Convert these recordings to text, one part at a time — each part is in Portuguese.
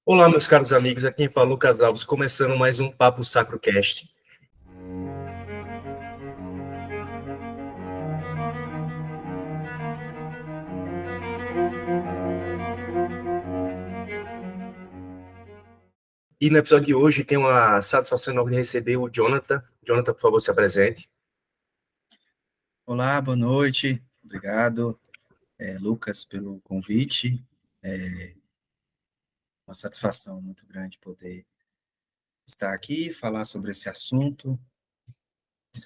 Olá, meus caros amigos, aqui quem fala é Lucas Alves, começando mais um Papo SacroCast. E no episódio de hoje tenho a satisfação enorme de receber o Jonathan. Jonathan, por favor, se apresente. Olá, boa noite. Obrigado, Lucas, pelo convite. É uma satisfação muito grande poder estar aqui, falar sobre esse assunto,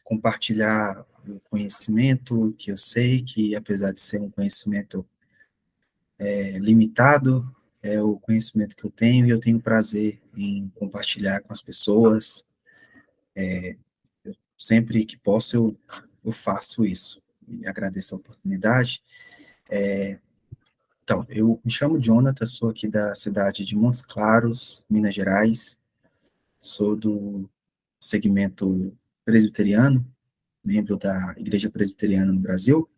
compartilhar o conhecimento que eu sei que, apesar de ser um conhecimento limitado, é o conhecimento que eu tenho e eu tenho prazer em compartilhar com as pessoas. Sempre que posso, eu faço isso. E agradeço a oportunidade. Então, eu me chamo Jonathan, sou aqui da cidade de Montes Claros, Minas Gerais, sou do segmento presbiteriano, membro da Igreja Presbiteriana no Brasil,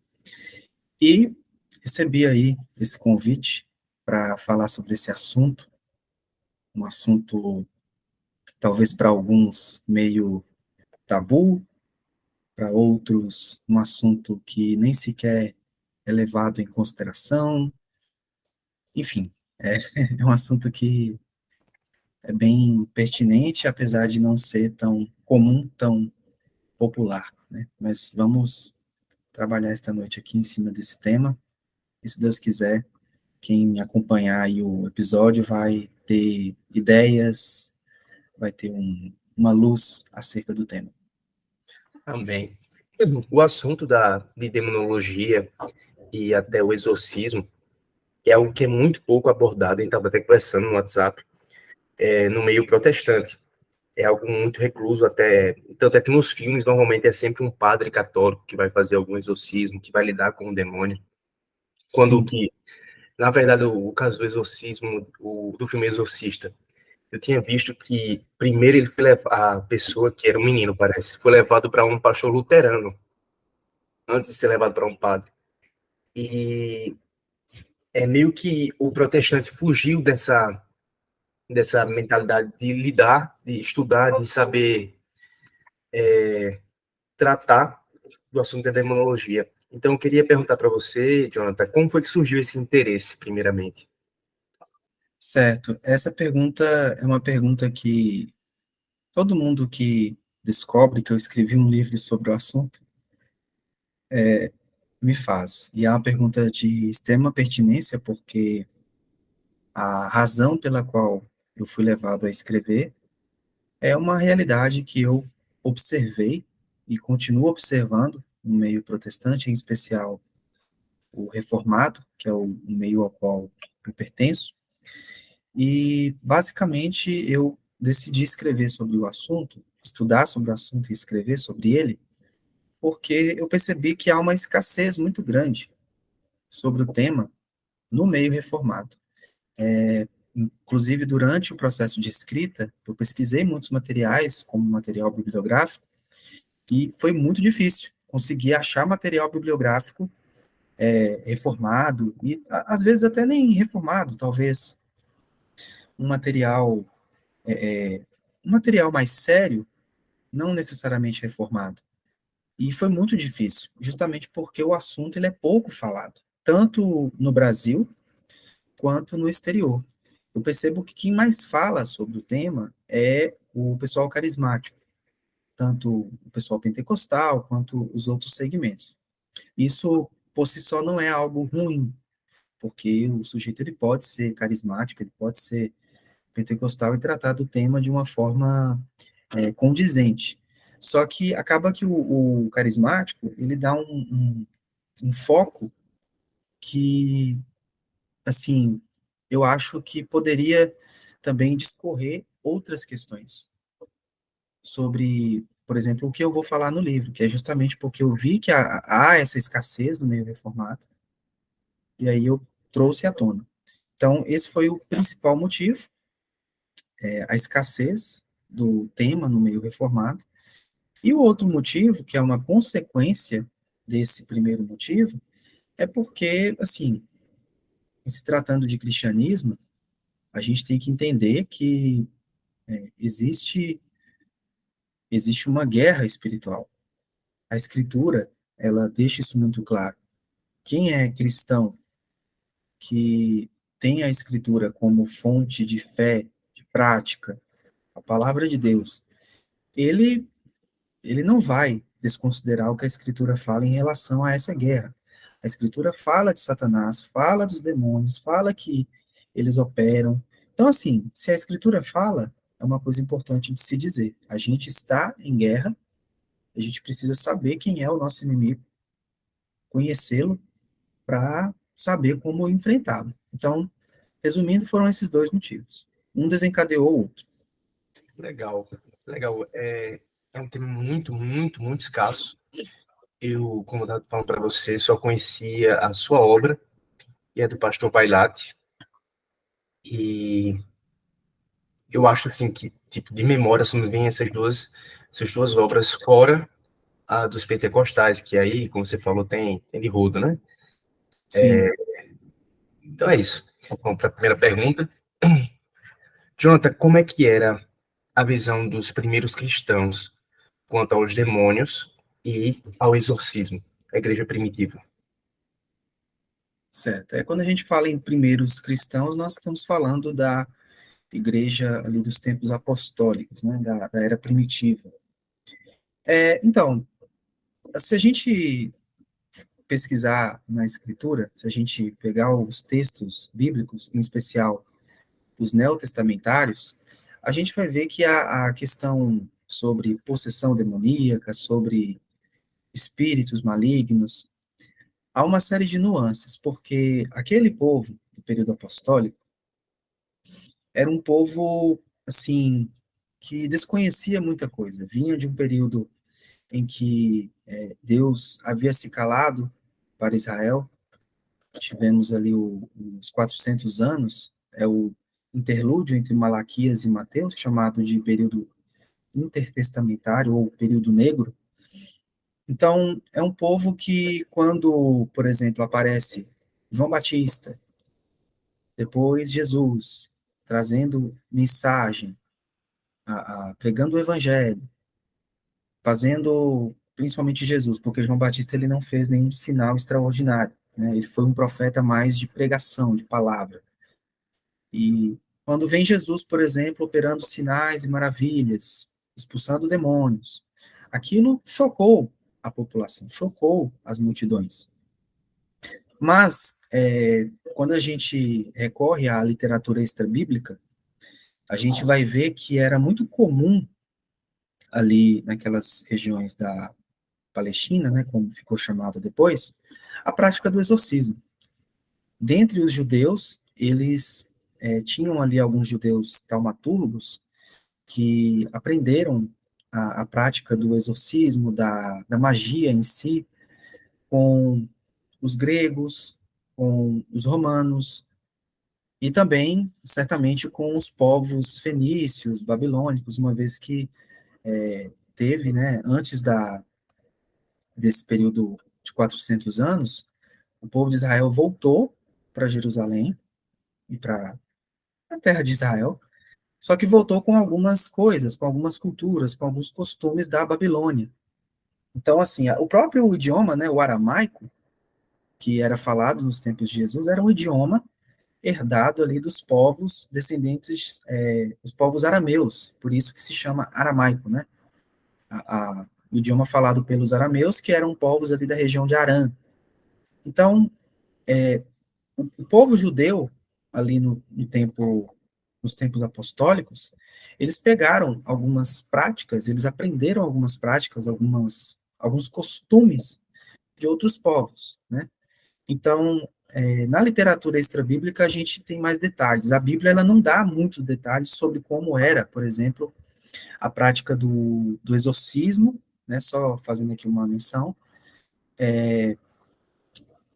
e recebi aí esse convite para falar sobre esse assunto, um assunto talvez para alguns meio tabu, para outros um assunto que nem sequer é levado em consideração, enfim, é, é um assunto que é bem pertinente, apesar de não ser tão comum, tão popular, né? Mas vamos trabalhar esta noite aqui em cima desse tema, e se Deus quiser, quem acompanhar aí o episódio vai ter ideias, vai ter uma luz acerca do tema. Amém. O assunto de demonologia e até o exorcismo é algo que é muito pouco abordado, a gente estava até conversando no WhatsApp, no meio protestante. É algo muito recluso até, tanto é que nos filmes normalmente é sempre um padre católico que vai fazer algum exorcismo, que vai lidar com o demônio, quando Sim, que, na verdade, o caso do exorcismo, do filme Exorcista, eu tinha visto que primeiro ele foi a pessoa que era um menino, parece, foi levado para um pastor luterano, antes de ser levado para um padre. E é meio que o protestante fugiu dessa mentalidade de lidar, de estudar, de saber tratar do assunto da demonologia. Então, eu queria perguntar para você, Jonathan, como foi que surgiu esse interesse, primeiramente? certo. Essa pergunta é uma pergunta que todo mundo que descobre que eu escrevi um livro sobre o assunto me faz. E é uma pergunta de extrema pertinência, porque a razão pela qual eu fui levado a escrever é uma realidade que eu observei e continuo observando no meio protestante, em especial o reformado, que é o meio ao qual eu pertenço, e basicamente eu decidi escrever sobre o assunto, estudar sobre o assunto e escrever sobre ele, porque eu percebi que há uma escassez muito grande sobre o tema no meio reformado. Inclusive, durante o processo de escrita, eu pesquisei muitos materiais, como material bibliográfico, e foi muito difícil conseguir achar material bibliográfico reformado, e às vezes até nem reformado, talvez um material, um material mais sério, não necessariamente reformado. E foi muito difícil, justamente porque o assunto ele é pouco falado, tanto no Brasil quanto no exterior. Eu percebo que quem mais fala sobre o tema é o pessoal carismático, tanto o pessoal pentecostal quanto os outros segmentos. Isso, por si só, não é algo ruim, porque o sujeito ele pode ser carismático, ele pode ser pentecostal e tratar do tema de uma forma condizente. Só que acaba que o carismático, ele dá um foco que, assim, eu acho que poderia também discorrer outras questões sobre, por exemplo, o que eu vou falar no livro, que é justamente porque eu vi que há essa escassez no meio reformado, e aí eu trouxe à tona. Então, esse foi o principal motivo, a escassez do tema no meio reformado. E o outro motivo, que é uma consequência desse primeiro motivo, é porque, assim, em se tratando de cristianismo, a gente tem que entender que existe uma guerra espiritual. A Escritura, ela deixa isso muito claro. Quem é cristão que tem a Escritura como fonte de fé, de prática, a palavra de Deus, ele não vai desconsiderar o que a Escritura fala em relação a essa guerra. A Escritura fala de Satanás, fala dos demônios, fala que eles operam. Então, assim, se a Escritura fala, é uma coisa importante de se dizer. A gente está em guerra, a gente precisa saber quem é o nosso inimigo, conhecê-lo, para saber como enfrentá-lo. Então, resumindo, foram esses dois motivos. Um desencadeou o outro. Legal, legal. É um tema muito, muito, muito escasso. Eu, como eu estava falando para você, só conhecia a sua obra, e é do pastor Vailate. E eu acho assim que, tipo, de memória, só me vem essas duas obras, fora a dos pentecostais, que aí, como você falou, tem de rodo, né? Sim, Então é isso. Vamos para a primeira pergunta. Jonathan, como é que era a visão dos primeiros cristãos quanto aos demônios e ao exorcismo, a igreja primitiva? certo. Quando a gente fala em primeiros cristãos, nós estamos falando da igreja ali dos tempos apostólicos, né, da era primitiva. Então, se a gente pesquisar na escritura, se a gente pegar os textos bíblicos, em especial os neotestamentários, a gente vai ver que a questão sobre possessão demoníaca, sobre espíritos malignos, há uma série de nuances, porque aquele povo do período apostólico era um povo, assim, que desconhecia muita coisa, vinha de um período em que Deus havia se calado para Israel, tivemos ali os 400 anos, é o interlúdio entre Malaquias e Mateus, chamado de período intertestamentário ou período negro. Então, é um povo que, quando, por exemplo, aparece João Batista, depois Jesus, trazendo mensagem, pregando o evangelho, fazendo, principalmente Jesus, porque João Batista ele não fez nenhum sinal extraordinário, né? Ele foi um profeta mais de pregação, de palavra. E quando vem Jesus, por exemplo, operando sinais e maravilhas, expulsando demônios, aquilo chocou a população, chocou as multidões. Mas, quando a gente recorre à literatura extra-bíblica, a gente vai ver que era muito comum ali naquelas regiões da Palestina, né, como ficou chamada depois, a prática do exorcismo. Dentre os judeus, eles tinham ali alguns judeus taumaturgos que aprenderam a prática do exorcismo, da magia em si, com os gregos, com os romanos, e também, certamente, com os povos fenícios, babilônicos, uma vez que teve, né, antes desse período de 400 anos, o povo de Israel voltou para Jerusalém e para a terra de Israel, só que voltou com algumas coisas, com algumas culturas, com alguns costumes da Babilônia. Então, assim, o próprio idioma, né, o aramaico, que era falado nos tempos de Jesus, era um idioma herdado ali dos povos descendentes, dos povos arameus, por isso que se chama aramaico, né? O idioma falado pelos arameus, que eram povos ali da região de Arã. Então, o povo judeu, ali nos tempos apostólicos, eles pegaram algumas práticas, eles aprenderam algumas práticas, alguns costumes de outros povos, né? Então, na literatura extra-bíblica, a gente tem mais detalhes. A Bíblia ela não dá muitos detalhes sobre como era, por exemplo, a prática do exorcismo, né, só fazendo aqui uma menção,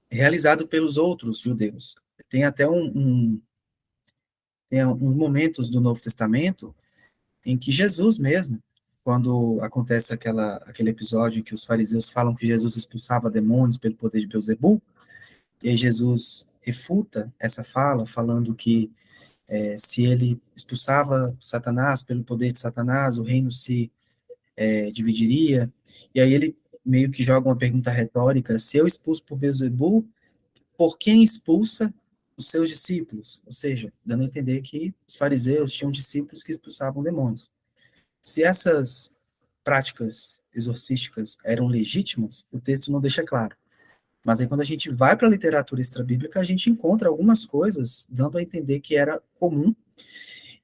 realizado pelos outros judeus. Tem até tem uns momentos do Novo Testamento em que Jesus mesmo, quando acontece aquele episódio em que os fariseus falam que Jesus expulsava demônios pelo poder de Beelzebul, e aí Jesus refuta essa fala, falando que Se ele expulsava Satanás pelo poder de Satanás, o reino se dividiria. E aí ele meio que joga uma pergunta retórica: se eu expulso por Beelzebul, por quem expulsa os seus discípulos? Ou seja, dando a entender que os fariseus tinham discípulos que expulsavam demônios. Se essas práticas exorcísticas eram legítimas, o texto não deixa claro. Mas aí quando a gente vai para a literatura extrabíblica, a gente encontra algumas coisas dando a entender que era comum,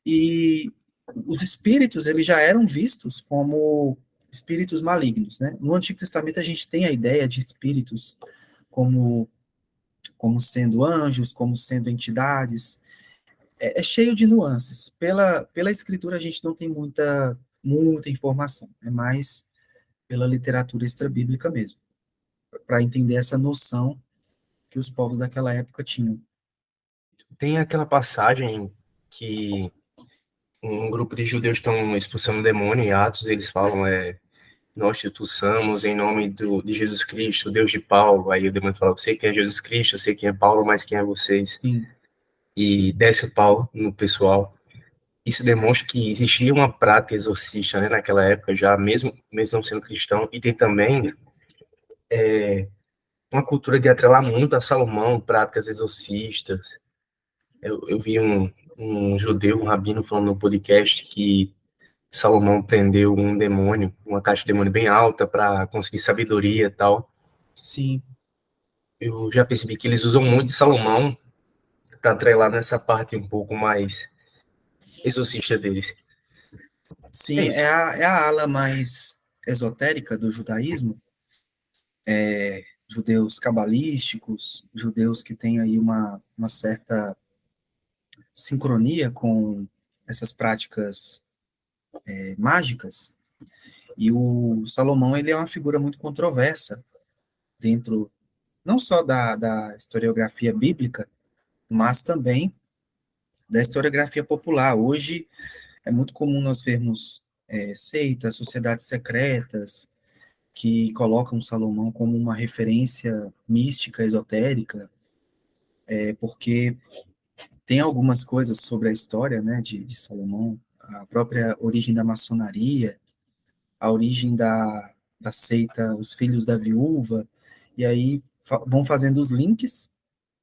e os espíritos, eles já eram vistos como espíritos malignos, né? No Antigo Testamento a gente tem a ideia de espíritos como sendo anjos, como sendo entidades. É cheio de nuances. Pela escritura a gente não tem muita informação, é mais pela literatura extrabíblica mesmo, para entender essa noção que os povos daquela época tinham. Tem aquela passagem que um grupo de judeus estão expulsando o demônio em Atos, eles falam, nós te expulsamos em nome de Jesus Cristo, Deus de Paulo. Aí o demônio fala, eu sei quem é Jesus Cristo, eu sei quem é Paulo, mas quem é vocês? Sim. E desce o pau no pessoal. Isso demonstra que existia uma prática exorcista, né, naquela época já, mesmo não sendo cristão, e tem também uma cultura de atrelar muito a Salomão, práticas exorcistas. Eu vi um judeu, um rabino, falando no podcast que Salomão prendeu um demônio, uma caixa de demônio bem alta para conseguir sabedoria e tal. Sim. Eu já percebi que eles usam muito de Salomão para atrelar nessa parte um pouco mais exorcista deles. É Sim, isso. é a ala mais esotérica do judaísmo, judeus cabalísticos, judeus que têm aí uma certa sincronia com essas práticas mágicas. E o Salomão, ele é uma figura muito controversa dentro, não só da historiografia bíblica, mas também da historiografia popular. Hoje é muito comum nós vermos seitas, sociedades secretas, que colocam Salomão como uma referência mística, esotérica, porque tem algumas coisas sobre a história, né, de Salomão, a própria origem da maçonaria, a origem da seita Os Filhos da Viúva, e aí vão fazendo os links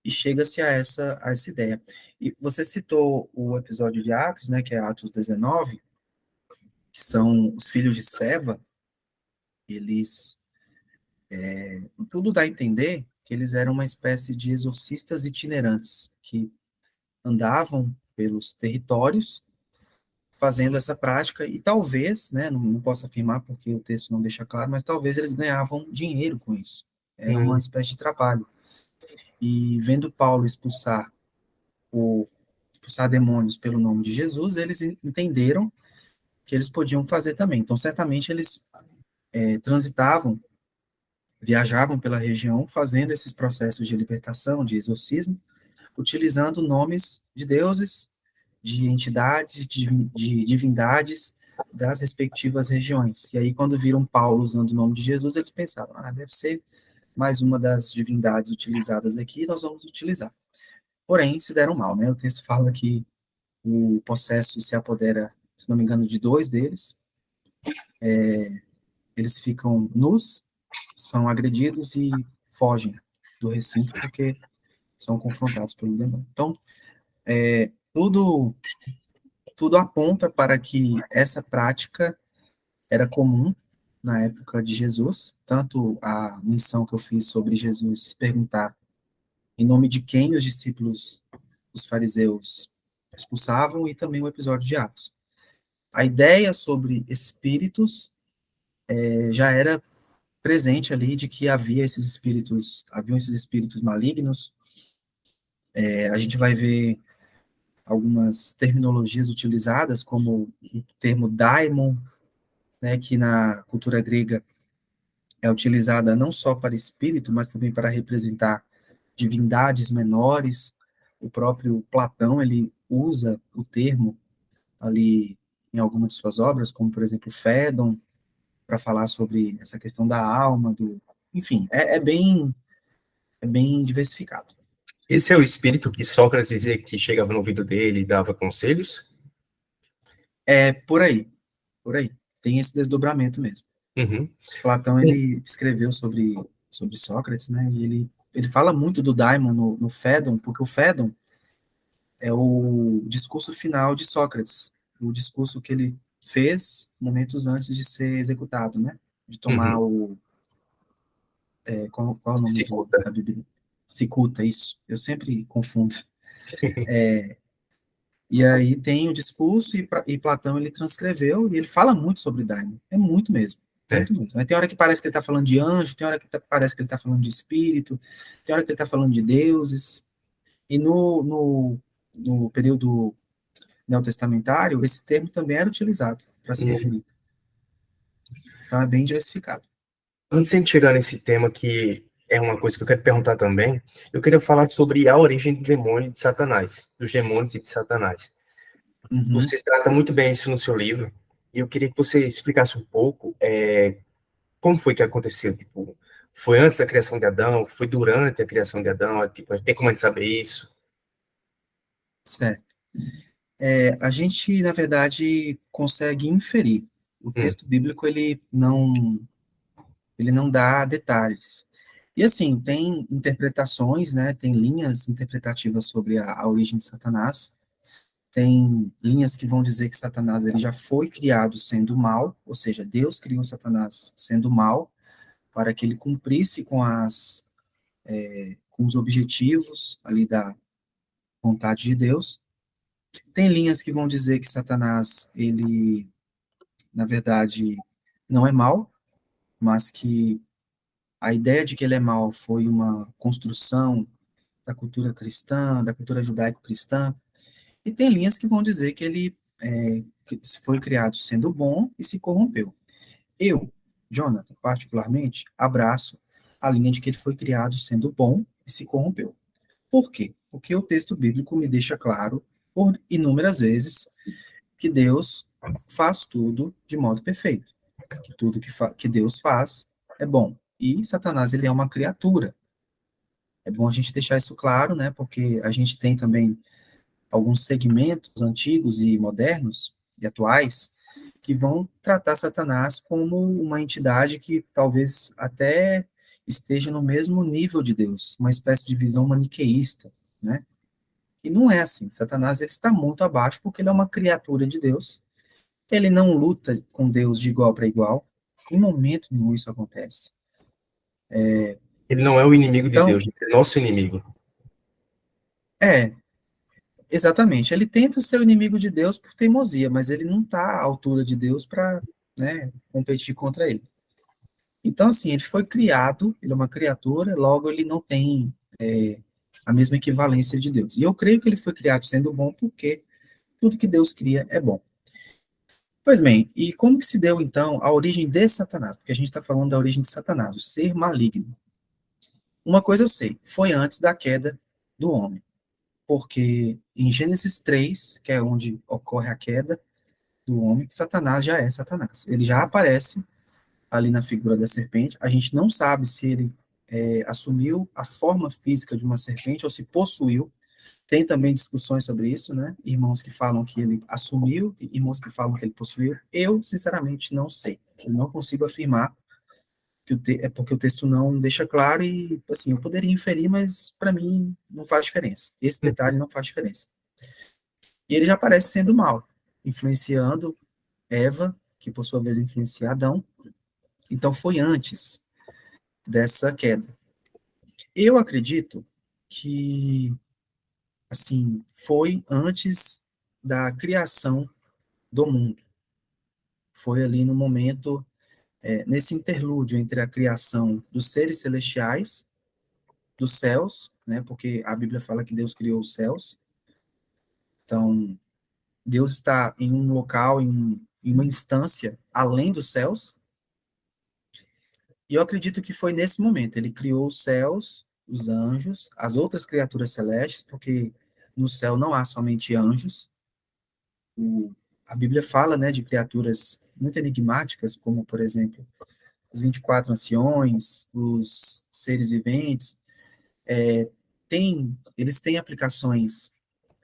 e chega-se a essa ideia. E você citou o episódio de Atos, né, que é Atos 19, que são os filhos de Seva. Eles, tudo dá a entender que eles eram uma espécie de exorcistas itinerantes, que andavam pelos territórios fazendo essa prática, e talvez, né, não posso afirmar porque o texto não deixa claro, mas talvez eles ganhavam dinheiro com isso. Era uma espécie de trabalho. E vendo Paulo expulsar demônios pelo nome de Jesus, eles entenderam que eles podiam fazer também. Então, certamente eles transitavam, viajavam pela região, fazendo esses processos de libertação, de exorcismo, utilizando nomes de deuses, de entidades, de divindades das respectivas regiões. E aí, quando viram Paulo usando o nome de Jesus, eles pensaram, deve ser mais uma das divindades utilizadas aqui, nós vamos utilizar. Porém, se deram mal, né? O texto fala que o possesso se apodera, se não me engano, de dois deles, eles ficam nus, são agredidos e fogem do recinto porque são confrontados pelo demônio. Então, tudo tudo aponta para que essa prática era comum na época de Jesus, tanto a menção que eu fiz sobre Jesus perguntar em nome de quem os discípulos, os fariseus, expulsavam, e também o episódio de Atos. A ideia sobre espíritos já era presente ali, de que haviam esses espíritos malignos. A gente vai ver algumas terminologias utilizadas, como o termo daimon, né, que na cultura grega é utilizada não só para espírito, mas também para representar divindades menores. O próprio Platão, ele usa o termo ali em algumas de suas obras, como, por exemplo, Fédon, para falar sobre essa questão da alma, enfim, é bem diversificado. Esse é o espírito que Sócrates dizia que chegava no ouvido dele e dava conselhos? É por aí, por aí. Tem esse desdobramento mesmo. Uhum. Platão, ele escreveu sobre Sócrates, né, e ele fala muito do daimon no Fédon, porque o Fédon é o discurso final de Sócrates, o discurso que ele fez momentos antes de ser executado, né, de tomar Uhum. qual é o nome Cicuta. da Bíblia? Cicuta, isso, eu sempre confundo. E aí tem o discurso, e Platão ele transcreveu, e ele fala muito sobre daimon, é muito mesmo. É. Muito mesmo. Aí tem hora que parece que ele está falando de anjo, tem hora que parece que ele está falando de espírito, tem hora que ele está falando de deuses. E no período neotestamentário, esse termo também era utilizado para se Uhum. referir. Então é bem diversificado. Antes de a gente chegar nesse tema, que é uma coisa que eu quero perguntar também, eu queria falar sobre a origem do demônio e de Satanás, dos demônios e de Satanás. Uhum, Você trata muito bem isso no seu livro, e eu queria que você explicasse um pouco como foi que aconteceu. Tipo, foi antes da criação de Adão? Foi durante a criação de Adão? Tipo, tem como a gente saber isso? certo. A gente, na verdade, consegue inferir. O Hum, texto bíblico, ele não dá detalhes. E assim, tem interpretações, né, tem linhas interpretativas sobre a origem de Satanás, tem linhas que vão dizer que Satanás ele já foi criado sendo mal, ou seja, Deus criou Satanás sendo mal, para que ele cumprisse com os objetivos ali da vontade de Deus. Tem linhas que vão dizer que Satanás, ele, na verdade, não é mal, mas que a ideia de que ele é mal foi uma construção da cultura cristã, da cultura judaico-cristã, e tem linhas que vão dizer que ele que foi criado sendo bom e se corrompeu. Eu, Jonathan, particularmente, abraço a linha de que ele foi criado sendo bom e se corrompeu. Por quê? Porque o texto bíblico me deixa claro, por inúmeras vezes, que Deus faz tudo de modo perfeito, que tudo que Deus faz é bom. E Satanás, ele é uma criatura. É bom a gente deixar isso claro, né? Porque a gente tem também alguns segmentos antigos e modernos e atuais que vão tratar Satanás como uma entidade que talvez até esteja no mesmo nível de Deus, uma espécie de visão maniqueísta, né? E não é assim. Satanás ele está muito abaixo porque ele é uma criatura de Deus. Ele não luta com Deus de igual para igual. Em momento nenhum isso acontece. ele não é o inimigo de Então, Deus, ele é nosso inimigo. é, exatamente. Ele tenta ser o inimigo de Deus por teimosia, mas ele não está à altura de Deus para, né, competir contra ele. Então, assim, ele foi criado, ele é uma criatura, logo ele não tem a mesma equivalência de Deus. E eu creio que ele foi criado sendo bom porque tudo que Deus cria é bom. Pois bem, e como que se deu, então, a origem de Satanás? Porque a gente está falando da origem de Satanás, o ser maligno. Uma coisa eu sei, foi antes da queda do homem, porque em Gênesis 3, que é onde ocorre a queda do homem, Satanás já é Satanás. Ele já aparece ali na figura da serpente. A gente não sabe se ele assumiu a forma física de uma serpente ou se possuiu. Tem também discussões sobre isso, né? Irmãos que falam que ele assumiu, irmãos que falam que ele possuiu. Eu, sinceramente, não sei. Eu não consigo afirmar que é porque o texto não deixa claro e, assim, eu poderia inferir, mas para mim não faz diferença. Esse detalhe não faz diferença. E ele já aparece sendo mal, influenciando Eva, que por sua vez influencia Adão. Então foi antes dessa queda. Eu acredito que, assim, foi antes da criação do mundo. Foi ali no momento, nesse interlúdio entre a criação dos seres celestiais, dos céus, né? Porque a Bíblia fala que Deus criou os céus. Então, Deus está em um local, em uma instância além dos céus. E eu acredito que foi nesse momento. Ele criou os céus, os anjos, as outras criaturas celestes, porque no céu não há somente anjos. A Bíblia fala, né, de criaturas muito enigmáticas, como, por exemplo, os 24 anciões, os seres viventes. eles têm aplicações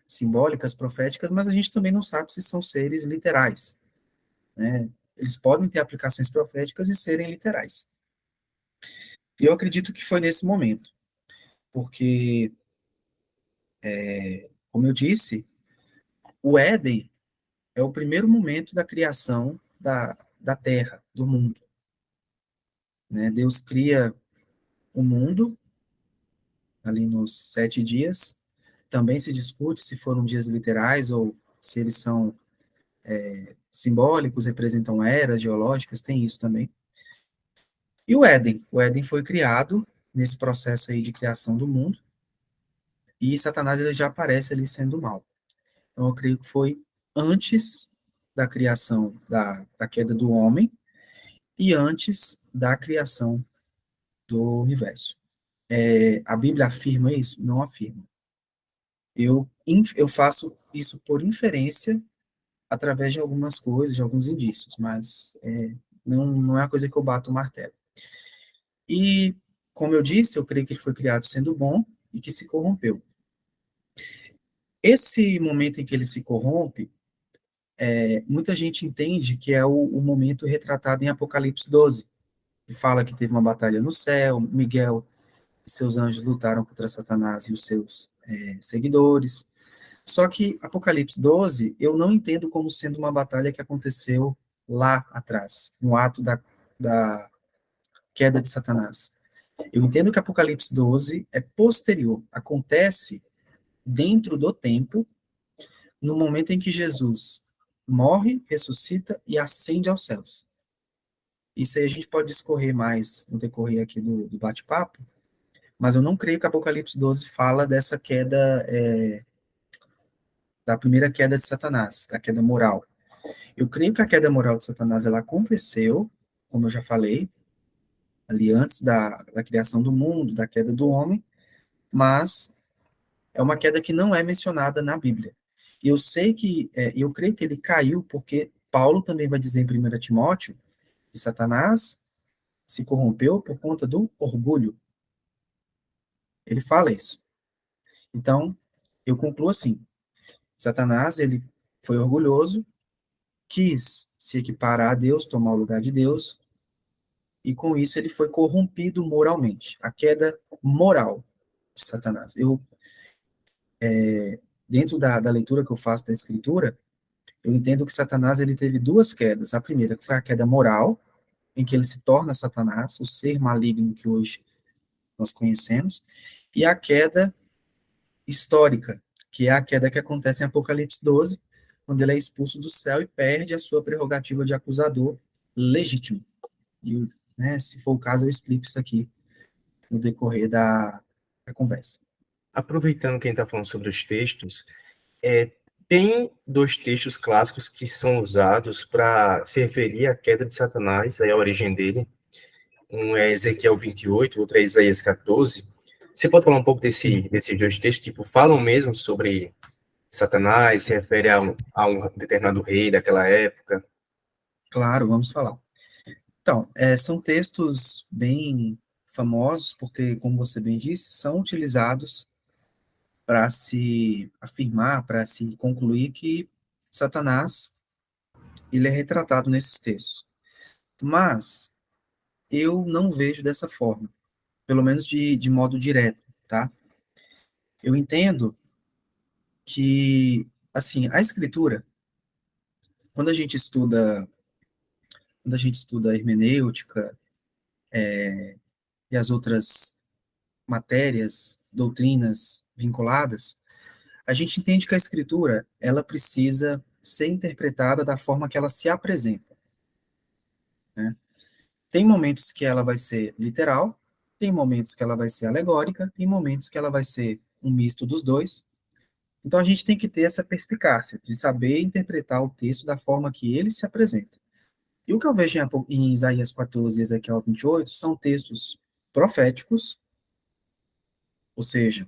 simbólicas, proféticas, mas a gente também não sabe se são seres literais, né? Eles podem ter aplicações proféticas e serem literais. E eu acredito que foi nesse momento, porque, como eu disse, o Éden é o primeiro momento da criação da Terra, do mundo, né? Deus cria o mundo ali nos 7 dias. Também se discute se foram dias literais ou se eles são simbólicos, representam eras geológicas, tem isso também. E o Éden foi criado nesse processo aí de criação do mundo, e Satanás ele já aparece ali sendo mal. Então eu creio que foi antes da criação da queda do homem e antes da criação do universo. A Bíblia afirma isso? Não afirma. Eu faço isso por inferência através de algumas coisas, de alguns indícios, mas não é uma coisa que eu bato o martelo. E, como eu disse, eu creio que ele foi criado sendo bom e que se corrompeu. Esse momento em que ele se corrompe, muita gente entende que é o momento retratado em Apocalipse 12, que fala que teve uma batalha no céu, Miguel e seus anjos lutaram contra Satanás e os seus seguidores. Só que Apocalipse 12, eu não entendo como sendo uma batalha que aconteceu lá atrás, no ato da queda de Satanás. Eu entendo que Apocalipse 12 é posterior, acontece dentro do tempo, no momento em que Jesus morre, ressuscita e ascende aos céus. Isso aí a gente pode discorrer mais no decorrer aqui do bate-papo, mas eu não creio que Apocalipse 12 fala dessa queda, da primeira queda de Satanás, da queda moral. Eu creio que a queda moral de Satanás, ela aconteceu, como eu já falei, ali antes da criação do mundo, da queda do homem, mas é uma queda que não é mencionada na Bíblia. E eu sei que, eu creio que ele caiu porque Paulo também vai dizer em 1 Timóteo que Satanás se corrompeu por conta do orgulho. Ele fala isso. Então, eu concluo assim, Satanás, ele foi orgulhoso, quis se equiparar a Deus, tomar o lugar de Deus, e com isso ele foi corrompido moralmente. A queda moral de Satanás. Dentro da leitura que eu faço da Escritura, eu entendo que Satanás ele teve duas quedas. A primeira que foi a queda moral, em que ele se torna Satanás, o ser maligno que hoje nós conhecemos, e a queda histórica, que é a queda que acontece em Apocalipse 12, quando ele é expulso do céu e perde a sua prerrogativa de acusador legítimo. E, né, se for o caso, eu explico isso aqui no decorrer da conversa. Aproveitando que a gente está falando sobre os textos, tem dois textos clássicos que são usados para se referir à queda de Satanás, aí a origem dele. Um é Ezequiel 28, outro é Isaías 14. Você pode falar um pouco desses dois textos, tipo, falam mesmo sobre Satanás, se refere a um determinado rei daquela época? Claro, vamos falar. Então, são textos bem famosos, porque, como você bem disse, são utilizados para se afirmar, para se concluir que Satanás, ele é retratado nesses textos. Mas eu não vejo dessa forma, pelo menos de modo direto, tá? Eu entendo que, assim, a escritura, quando a gente estuda, quando a gente estuda a hermenêutica e as outras matérias, doutrinas vinculadas, a gente entende que a escritura, ela precisa ser interpretada da forma que ela se apresenta, né? Tem momentos que ela vai ser literal, tem momentos que ela vai ser alegórica, tem momentos que ela vai ser um misto dos dois. Então a gente tem que ter essa perspicácia de saber interpretar o texto da forma que ele se apresenta. E o que eu vejo em Isaías 14 e Ezequiel 28 são textos proféticos, ou seja,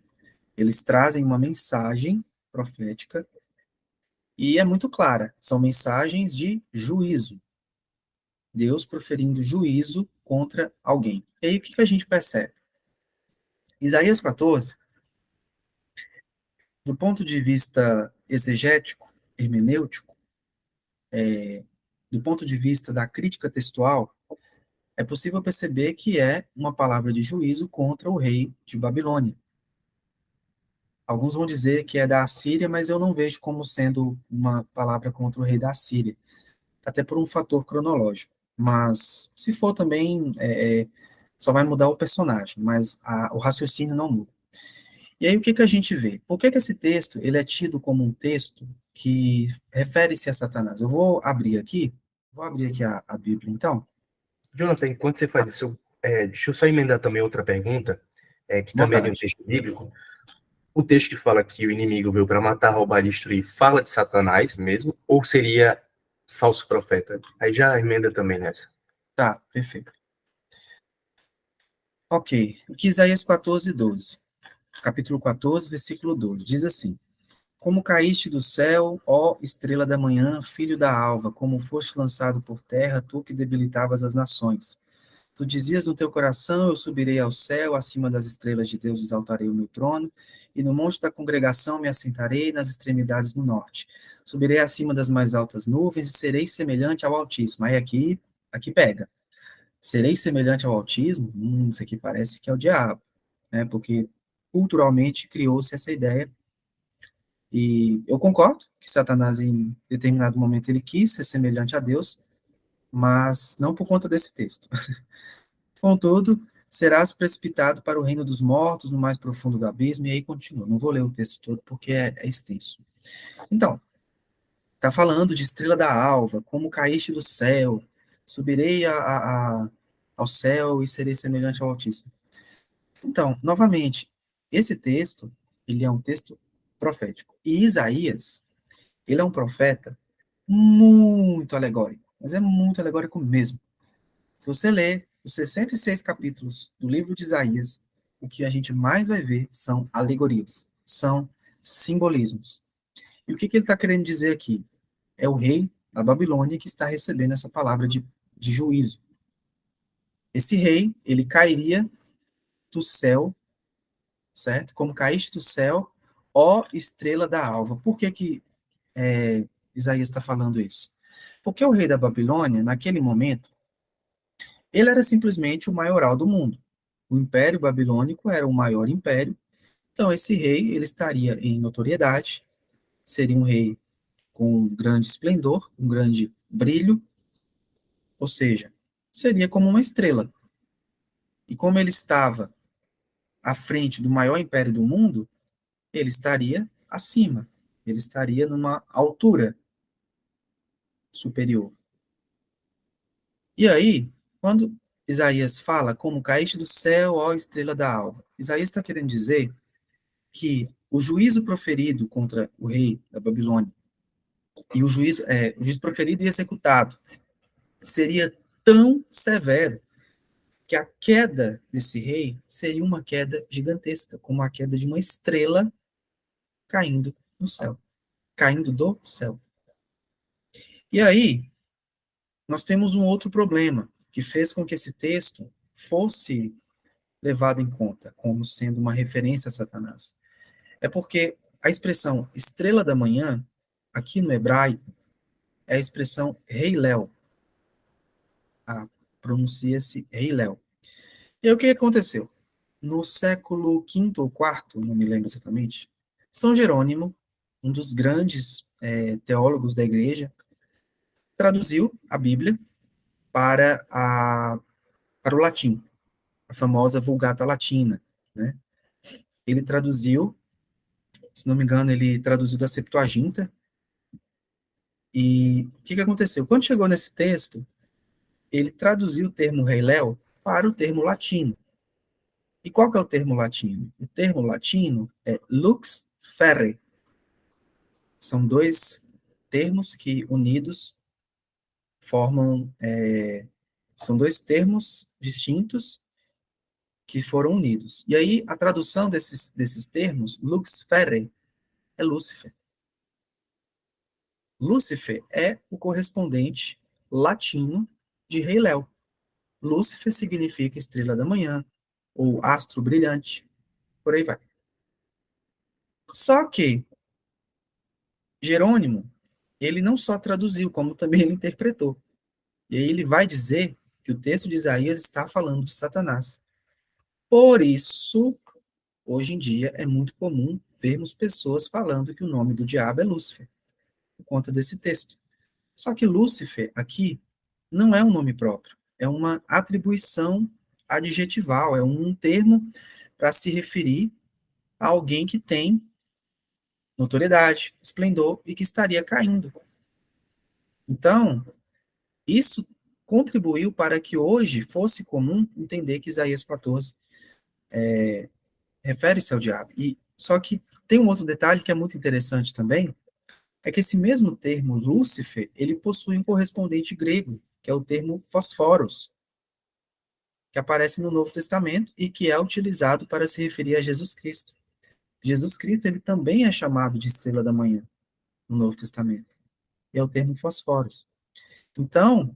eles trazem uma mensagem profética e é muito clara, são mensagens de juízo. Deus proferindo juízo contra alguém. E aí o que a gente percebe? Isaías 14 do ponto de vista exegético, hermenêutico, do ponto de vista da crítica textual, é possível perceber que é uma palavra de juízo contra o rei de Babilônia. Alguns vão dizer que é da Assíria, mas eu não vejo como sendo uma palavra contra o rei da Assíria, até por um fator cronológico. Mas, se for também, só vai mudar o personagem, mas o raciocínio não muda. E aí, o que a gente vê? Por que esse texto ele é tido como um texto que refere-se a Satanás? Vou abrir aqui a Bíblia, então. Jonathan, enquanto você faz isso, deixa eu só emendar também outra pergunta, que Boa também é de um tarde. texto bíblico. O texto que fala que o inimigo veio para matar, roubar e destruir, fala de Satanás mesmo, ou seria falso profeta? Aí já emenda também nessa. Tá, perfeito. Ok, aqui Isaías 14, 12. Capítulo 14, versículo 12. Diz assim: Como caíste do céu, ó estrela da manhã, filho da alva, como foste lançado por terra, tu que debilitavas as nações. Tu dizias no teu coração: Eu subirei ao céu, acima das estrelas de Deus exaltarei o meu trono, e no monte da congregação me assentarei nas extremidades do norte. Subirei acima das mais altas nuvens e serei semelhante ao Altíssimo. Aí aqui pega. Serei semelhante ao Altíssimo? Isso aqui parece que é o diabo, né? Porque culturalmente criou-se essa ideia. E eu concordo que Satanás, em determinado momento, ele quis ser semelhante a Deus, mas não por conta desse texto. Contudo, serás precipitado para o reino dos mortos, no mais profundo do abismo, e aí continua. Não vou ler o texto todo porque é extenso. Então, está falando de estrela da alva, como caíste do céu, subirei ao céu e serei semelhante ao Altíssimo. Então, novamente, esse texto, ele é um texto profético. E Isaías, ele é um profeta muito alegórico, mas é muito alegórico mesmo. Se você ler os 66 capítulos do livro de Isaías, o que a gente mais vai ver são alegorias, são simbolismos. E o que ele está querendo dizer aqui? É o rei da Babilônia que está recebendo essa palavra de juízo. Esse rei, ele cairia do céu, certo? Como caíste do céu, ó estrela da alva. Por que Isaías está falando isso? Porque o rei da Babilônia, naquele momento, ele era simplesmente o maioral do mundo. O Império Babilônico era o maior império. Então, esse rei, ele estaria em notoriedade, seria um rei com um grande esplendor, um grande brilho, ou seja, seria como uma estrela. E como ele estava à frente do maior império do mundo, ele estaria acima, ele estaria numa altura superior. E aí, quando Isaías fala como caíste do céu, ó estrela da alva, Isaías está querendo dizer que o juízo proferido contra o rei da Babilônia e o juízo proferido e executado seria tão severo que a queda desse rei seria uma queda gigantesca, como a queda de uma estrela caindo no céu, caindo do céu. E aí, nós temos um outro problema que fez com que esse texto fosse levado em conta como sendo uma referência a Satanás. É porque a expressão estrela da manhã, aqui no hebraico, é a expressão Rei Léo. Pronuncia-se Rei Léo. E aí, o que aconteceu? No século V ou IV, não me lembro exatamente, São Jerônimo, um dos grandes teólogos da igreja, traduziu a Bíblia para, para o latim, a famosa Vulgata Latina, né? Ele traduziu, se não me engano, ele traduziu da Septuaginta, e o que aconteceu? Quando chegou nesse texto, ele traduziu o termo Rei Léo para o termo latino. E qual que é o termo latino? O termo latino é lux ferre. São dois termos que unidos formam, são dois termos distintos que foram unidos. E aí a tradução desses termos, lux ferre, é Lúcifer. Lúcifer é o correspondente latino de Rei Léo. Lúcifer significa estrela da manhã, ou astro brilhante, por aí vai. Só que Jerônimo, ele não só traduziu, como também ele interpretou. E aí ele vai dizer que o texto de Isaías está falando de Satanás. Por isso, hoje em dia, é muito comum vermos pessoas falando que o nome do diabo é Lúcifer, por conta desse texto. Só que Lúcifer, aqui, não é um nome próprio, é uma atribuição adjetival, é um termo para se referir a alguém que tem notoriedade, esplendor e que estaria caindo. Então, isso contribuiu para que hoje fosse comum entender que Isaías 14 refere-se ao diabo. E só que tem um outro detalhe que é muito interessante também, é que esse mesmo termo Lúcifer, ele possui um correspondente grego, que é o termo fosforos, que aparece no Novo Testamento e que é utilizado para se referir a Jesus Cristo. Jesus Cristo, ele também é chamado de estrela da manhã no Novo Testamento. E é o termo fosforos. Então,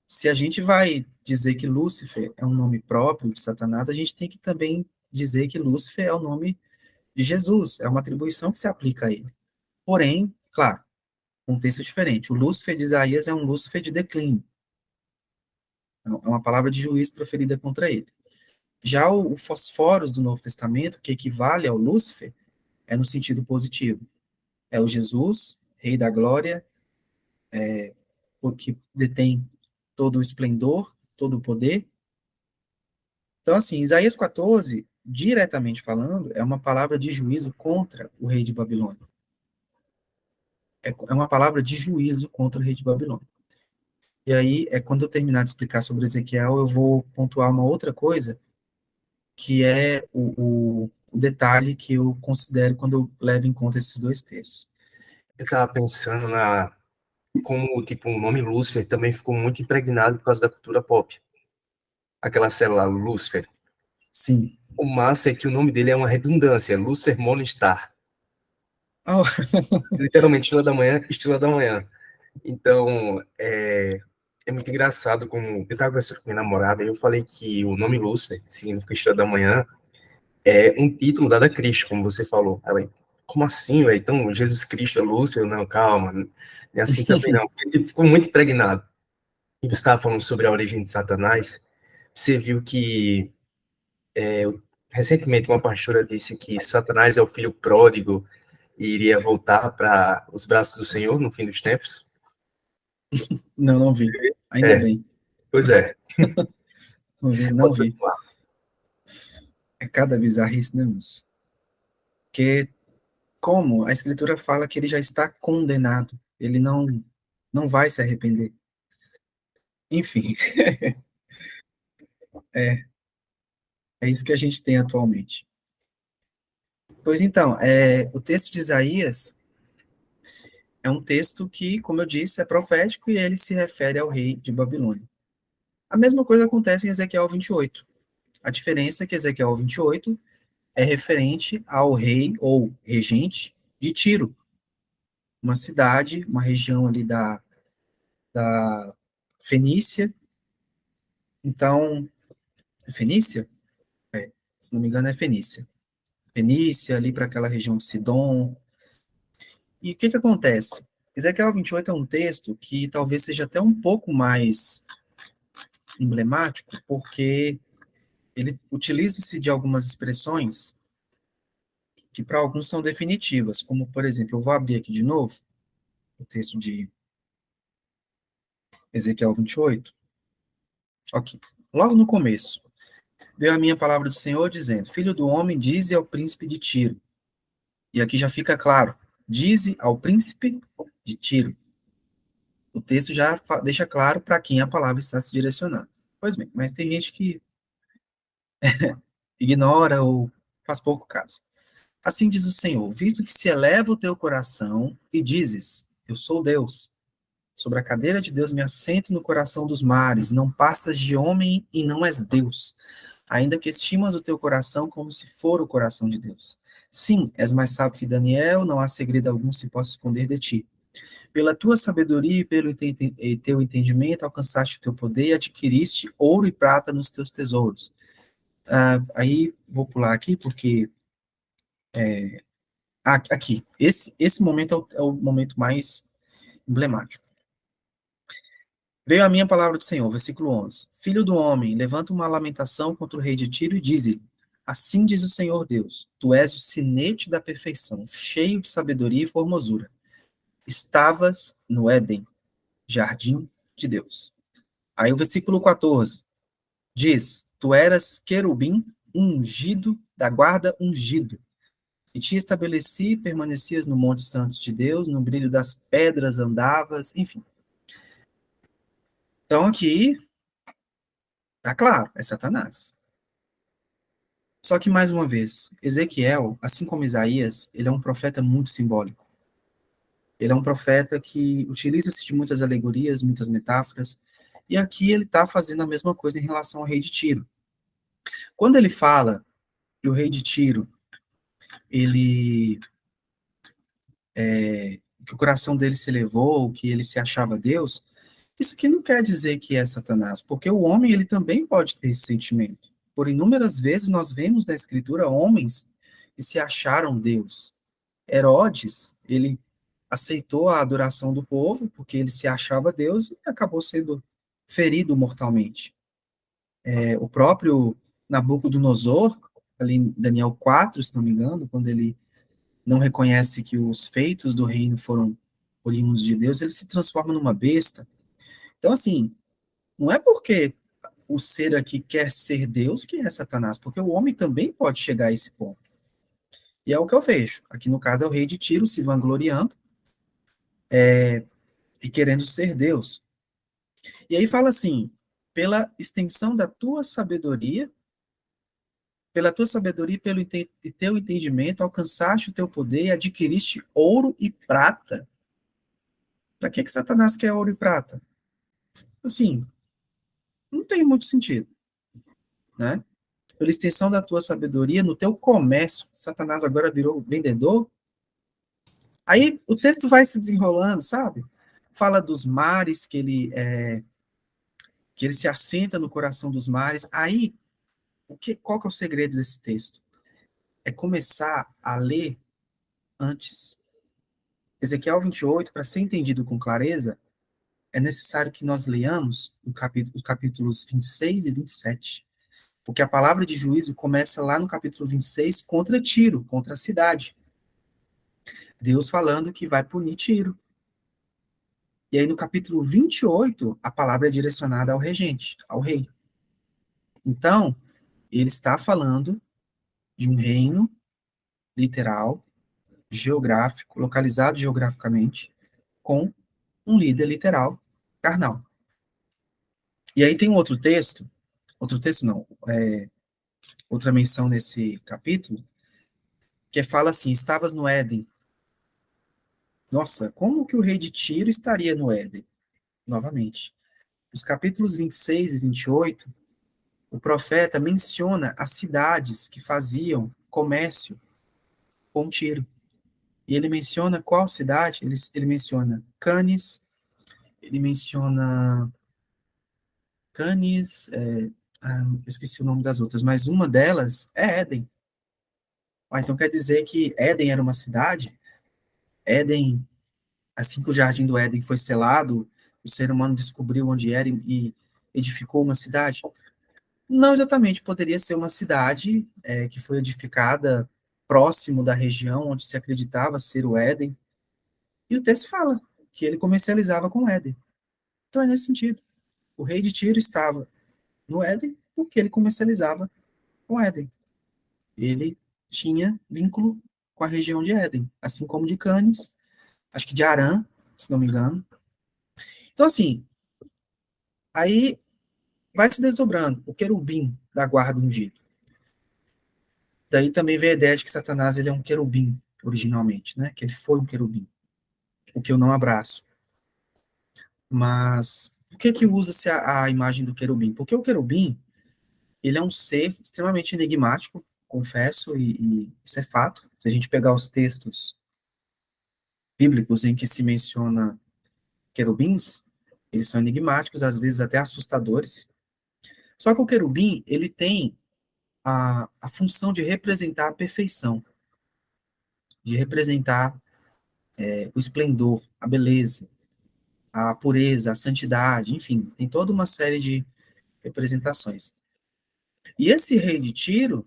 se a gente vai dizer que Lúcifer é um nome próprio de Satanás, a gente tem que também dizer que Lúcifer é o nome de Jesus, é uma atribuição que se aplica a ele. Porém, claro, contexto diferente. O Lúcifer de Isaías é um Lúcifer de declínio, é uma palavra de juízo proferida contra ele. Já o fosforos do Novo Testamento, que equivale ao Lúcifer, é no sentido positivo. É o Jesus, Rei da Glória, o que detém todo o esplendor, todo o poder. Então, assim, Isaías 14, diretamente falando, é uma palavra de juízo contra o rei de Babilônia. É uma palavra de juízo contra o rei de Babilônia. E aí, quando eu terminar de explicar sobre Ezequiel, eu vou pontuar uma outra coisa, que é o detalhe que eu considero quando eu levo em conta esses dois textos. Eu estava pensando como tipo, o nome Lúcifer também ficou muito impregnado por causa da cultura pop. Aquela célula Lúcifer. Sim. O massa é que o nome dele é uma redundância, Lúcifer Morningstar. Oh. Literalmente, estrela da manhã, estrela da manhã. Então, é muito engraçado como... Eu estava conversando com minha namorada e eu falei que o nome Lúcifer, significa estrela da manhã, é um título dado a Cristo, como você falou. Ela, como assim, velho? Então, Jesus Cristo é Lúcifer? Não, calma. Não é assim também não. Ele ficou muito impregnado. E você estava falando sobre a origem de Satanás. Você viu que recentemente uma pastora disse que Satanás é o filho pródigo e iria voltar para os braços do Senhor no fim dos tempos? Não, não vi. Ainda É, bem. pois é. Não vi, não Pode vi. continuar. É cada bizarrice, né, moço? Porque, como a Escritura fala que ele já está condenado, ele não vai se arrepender. Enfim, é, é isso que a gente tem atualmente. Pois então, o texto de Isaías é um texto que, como eu disse, é profético e ele se refere ao rei de Babilônia. A mesma coisa acontece em Ezequiel 28. A diferença é que Ezequiel 28 é referente ao rei ou regente de Tiro, uma cidade, uma região ali da Fenícia. Então, Fenícia? Se não me engano, é Fenícia. Fenícia, ali para aquela região de Sidom. E o que acontece? Ezequiel 28 é um texto que talvez seja até um pouco mais emblemático, porque ele utiliza-se de algumas expressões que para alguns são definitivas, como, por exemplo, eu vou abrir aqui de novo o texto de Ezequiel 28. Ok. Logo no começo, veio a minha palavra do Senhor dizendo: Filho do homem, dize ao príncipe de Tiro. E aqui já fica claro: dize ao príncipe de Tiro. O texto já deixa claro para quem a palavra está se direcionando. Pois bem, mas tem gente que ignora ou faz pouco caso. Assim diz o Senhor: visto que se eleva o teu coração e dizes: Eu sou Deus, sobre a cadeira de Deus me assento no coração dos mares, não passas de homem e não és Deus, ainda que estimas o teu coração como se for o coração de Deus. Sim, és mais sábio que Daniel, não há segredo algum que se possa esconder de ti. Pela tua sabedoria e pelo teu entendimento alcançaste o teu poder e adquiriste ouro e prata nos teus tesouros. Aí vou pular aqui porque Aqui, esse momento é o momento mais emblemático. Veio a minha palavra do Senhor, versículo 11. Filho do homem, levanta uma lamentação contra o rei de Tiro e diz-lhe, assim diz o Senhor Deus, tu és o sinete da perfeição, cheio de sabedoria e formosura. Estavas no Éden, jardim de Deus. Aí o versículo 14 diz, tu eras querubim ungido, da guarda ungido, e te estabeleci, permanecias no monte santo de Deus, no brilho das pedras andavas, enfim. Então aqui, tá claro, é Satanás. Só que, mais uma vez, Ezequiel, assim como Isaías, ele é um profeta muito simbólico. Ele é um profeta que utiliza-se de muitas alegorias, muitas metáforas, e aqui ele está fazendo a mesma coisa em relação ao rei de Tiro. Quando ele fala que o rei de Tiro, ele, que o coração dele se elevou, que ele se achava Deus, isso aqui não quer dizer que é Satanás, porque o homem ele também pode ter esse sentimento. Por inúmeras vezes nós vemos na Escritura homens que se acharam Deus. Herodes, ele aceitou a adoração do povo, porque ele se achava Deus e acabou sendo ferido mortalmente. O próprio Nabucodonosor, ali em Daniel 4, se não me engano, quando ele não reconhece que os feitos do reino foram oriundos de Deus, ele se transforma numa besta. Então, assim, não é porque o ser aqui quer ser Deus que é Satanás, porque o homem também pode chegar a esse ponto. E é o que eu vejo. Aqui no caso é o rei de Tiro se vangloriando e querendo ser Deus. E aí fala assim: pela extensão da tua sabedoria, pela tua sabedoria e pelo teu entendimento, alcançaste o teu poder e adquiriste ouro e prata. Para que Satanás quer ouro e prata? Assim, não tem muito sentido, né? Pela extensão da tua sabedoria no teu comércio, Satanás agora virou vendedor. Aí o texto vai se desenrolando, sabe? Fala dos mares, que ele se assenta no coração dos mares. Aí, qual que é o segredo desse texto? É começar a ler antes. Ezequiel 28, para ser entendido com clareza, é necessário que nós leamos os capítulos 26 e 27. Porque a palavra de juízo começa lá no capítulo 26 contra Tiro, contra a cidade. Deus falando que vai punir Tiro. E aí no capítulo 28, a palavra é direcionada ao regente, ao rei. Então, ele está falando de um reino literal, geográfico, localizado geograficamente, com um líder literal, carnal. E aí tem um outro texto não, outra menção nesse capítulo, que fala assim, estavas no Éden. Nossa, como que o rei de Tiro estaria no Éden? Novamente. Os capítulos 26 e 28, o profeta menciona as cidades que faziam comércio com Tiro. E ele menciona qual cidade? Ele menciona Canes, ele menciona Canes, eu esqueci o nome das outras, mas uma delas é Éden. Então quer dizer que Éden era uma cidade? Éden, assim que o jardim do Éden foi selado, o ser humano descobriu onde era e edificou uma cidade? Não exatamente, poderia ser uma cidade que foi edificada próximo da região onde se acreditava ser o Éden. E o texto fala que ele comercializava com Éden. Então é nesse sentido. O rei de Tiro estava no Éden porque ele comercializava com Éden. Ele tinha vínculo com a região de Éden, assim como de Canes, acho que de Arã, se não me engano. Então, assim, aí vai se desdobrando o querubim da guarda ungido. Daí também vem a ideia de que Satanás ele é um querubim, originalmente, né? Que ele foi um querubim, o que eu não abraço. Mas por que usa-se a imagem do querubim? Porque o querubim, ele é um ser extremamente enigmático, confesso, e isso é fato. Se a gente pegar os textos bíblicos em que se menciona querubins, eles são enigmáticos, às vezes até assustadores. Só que o querubim, ele tem a função de representar a perfeição. de representar o esplendor, a beleza, a pureza, a santidade, enfim, tem toda uma série de representações. E esse rei de Tiro,